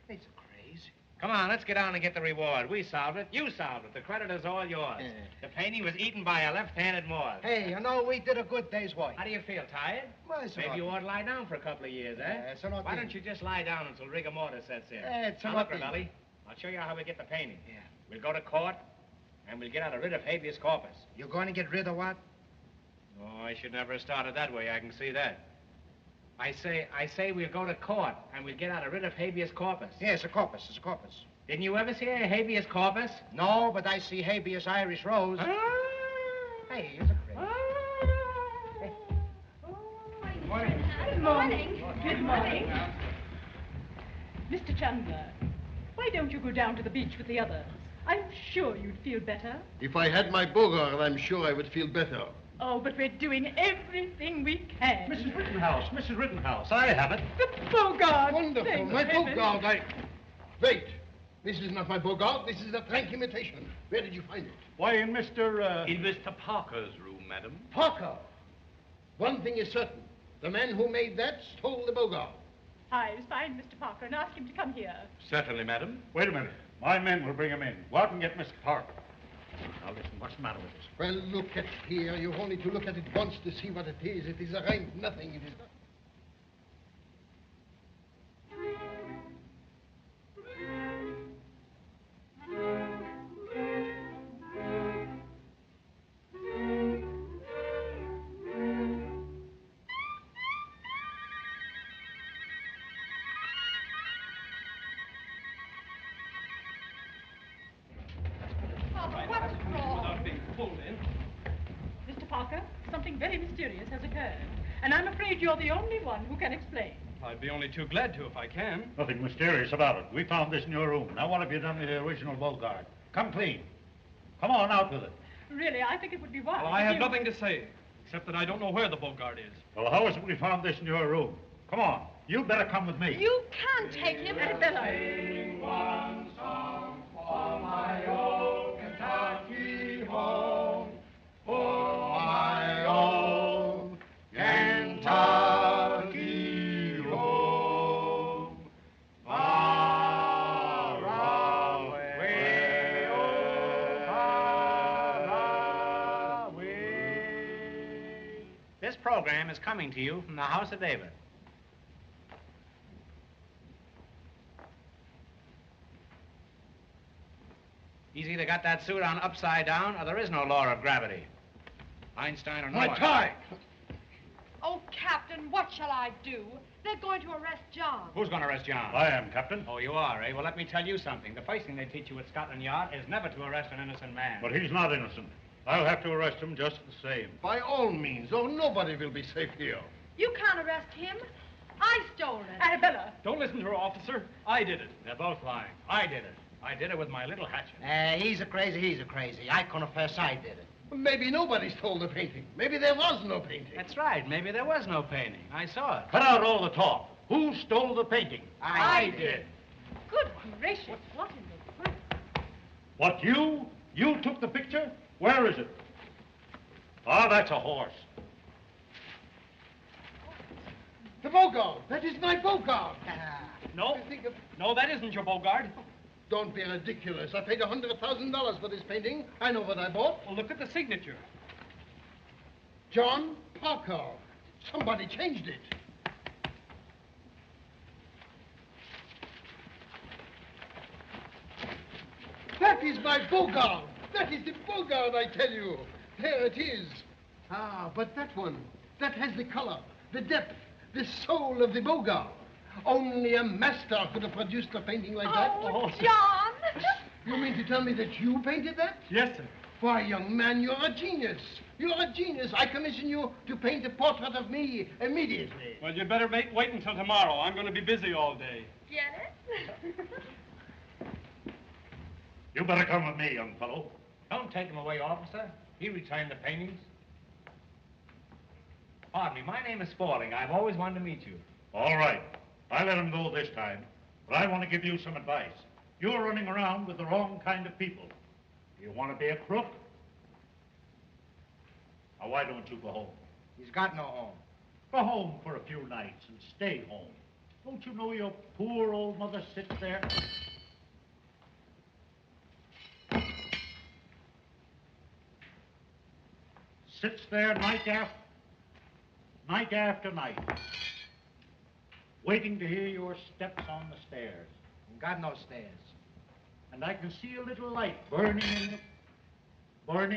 It's crazy. Come on, let's get down and get the reward. We solved it. You solved it. The credit is all yours. The painting was eaten by a left-handed moth. Hey, you know, we did a good day's work. How do you feel, tired? Well, it's Maybe not you ought to lie down for a couple of years, eh? it's not Why don't you just lie down until rigor mortis sets in? It's now, not look, Ravelli, I'll show you how we get the painting. Yeah. We'll go to court, and we'll get out rid of habeas corpus. You're going to get rid of what? Oh, I should never have started that way. I can see that. I say we'll go to court, and we'll get rid of habeas corpus. Yeah, it's a corpus. It's a corpus. Didn't you ever see a habeas corpus? No, but I see habeas Irish rose. Hey, it's a crazy. Good morning. Good morning. Good morning. Mr. Chandler, why don't you go down to the beach with the others? I'm sure you'd feel better. If I had my Bogart, I'm sure I would feel better. Oh, but we're doing everything we can. Mrs. Rittenhouse, I have it. The Bogart! Wonderful. Thank My heaven. Bogart, Wait. This is not my Bogart. This is a frank imitation. Where did you find it? Why, in Mr. In Mr. Parker's room, madam. Parker. One thing is certain. The man who made that stole the Bogart. I'll find Mr. Parker and ask him to come here. Certainly, madam. Wait a minute. My men will bring him in. Go out and get Mr. Parker. Now, listen, what's the matter with this? Well, look at here. You've only to look at it once to see what it is. It is a rank nothing. It is not. Mr. Parker, something very mysterious has occurred, and I'm afraid you're the only one who can explain. I'd be only too glad to if I can. Nothing mysterious about it. We found this in your room. Now, what have you done with the original Bogart? Come clean. Come on, out with it. Really, I think it would be wise. Well, I if have you- nothing to say, except that I don't know where the Bogart is. Well, how is it we found this in your room? Come on. You better come with me. You can't take him. Sing one song for my old Kentucky home, for my old Kentucky home, far away, oh, far away. This program is coming to you from the House of David. He's either got that suit on upside down, or there is no law of gravity. Einstein or no My one. tie! Oh, Captain, what shall I do? They're going to arrest John. Who's going to arrest John? I am, Captain. Oh, you are, eh? Well, let me tell you something. The first thing they teach you at Scotland Yard is never to arrest an innocent man. But he's not innocent. I'll have to arrest him just the same. By all means. Oh, nobody will be safe here. You can't arrest him. I stole it. Arabella. Don't listen to her, officer. I did it. They're both lying. I did it. I did it with my little hatchet. He's a crazy. I confess I did it. Maybe nobody stole the painting. Maybe there was no painting. That's right. Maybe there was no painting. I saw it. Cut out all the talk. Who stole the painting? I did. Good gracious, what in the world? What, you? You took the picture? Where is it? Ah, that's a horse. The Bogart. That is my Bogart. No. No, that isn't your Bogart. Don't be ridiculous. I paid $100,000 for this painting. I know what I bought. Well, look at the signature. John Parker. Somebody changed it. That is my Bogart. That is the Bogart, I tell you. There it is. Ah, but that one, that has the color, the depth, the soul of the Bogart. Only a master could have produced a painting like that. Oh, John! You mean to tell me that you painted that? Yes, sir. Why, young man, you're a genius. You're a genius. I commission you to paint a portrait of me immediately. Well, you'd better wait until tomorrow. I'm going to be busy all day. Get it? You better come with me, young fellow. Don't take him away, officer. He returned the paintings. Pardon me, my name is Spaulding. I've always wanted to meet you. All right. I let him go this time, but I want to give you some advice. You're running around with the wrong kind of people. You want to be a crook? Now, why don't you go home? He's got no home. Go home for a few nights and stay home. Don't you know your poor old mother sits there? Sits there night after night, waiting to hear your steps on the stairs. Got no stairs. And I can see a little light burning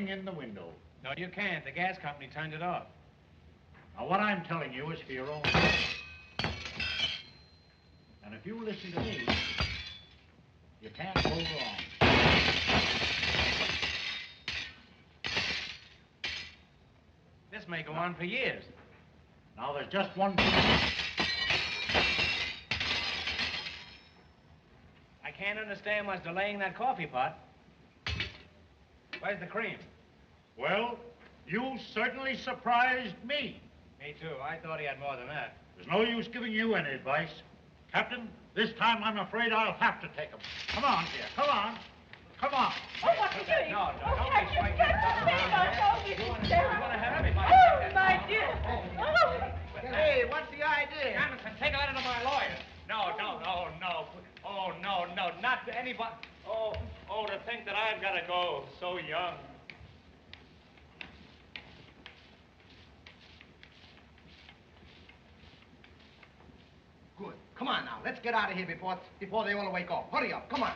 in the window. No, you can't. The gas company turned it off. Now, what I'm telling you is for your own good. And if you listen to me, you can't go wrong. This may go on for years. Now, there's just one thing. I can't understand what's delaying that coffee pot. Where's the cream? Well, you certainly surprised me. Me too. I thought he had more than that. There's no use giving you any advice. Captain, this time I'm afraid I'll have to take him. Come on, dear. Come on. Come on. Oh, what are you doing? No, Oh, don't be swinging. Oh, my dear. Oh. Hey, what's the idea? Anderson, take a letter to my lawyer. No. Oh, no, not to anybody. Oh, to think that I've got to go so young. Good. Come on now. Let's get out of here before they all wake up. Hurry up. Come on.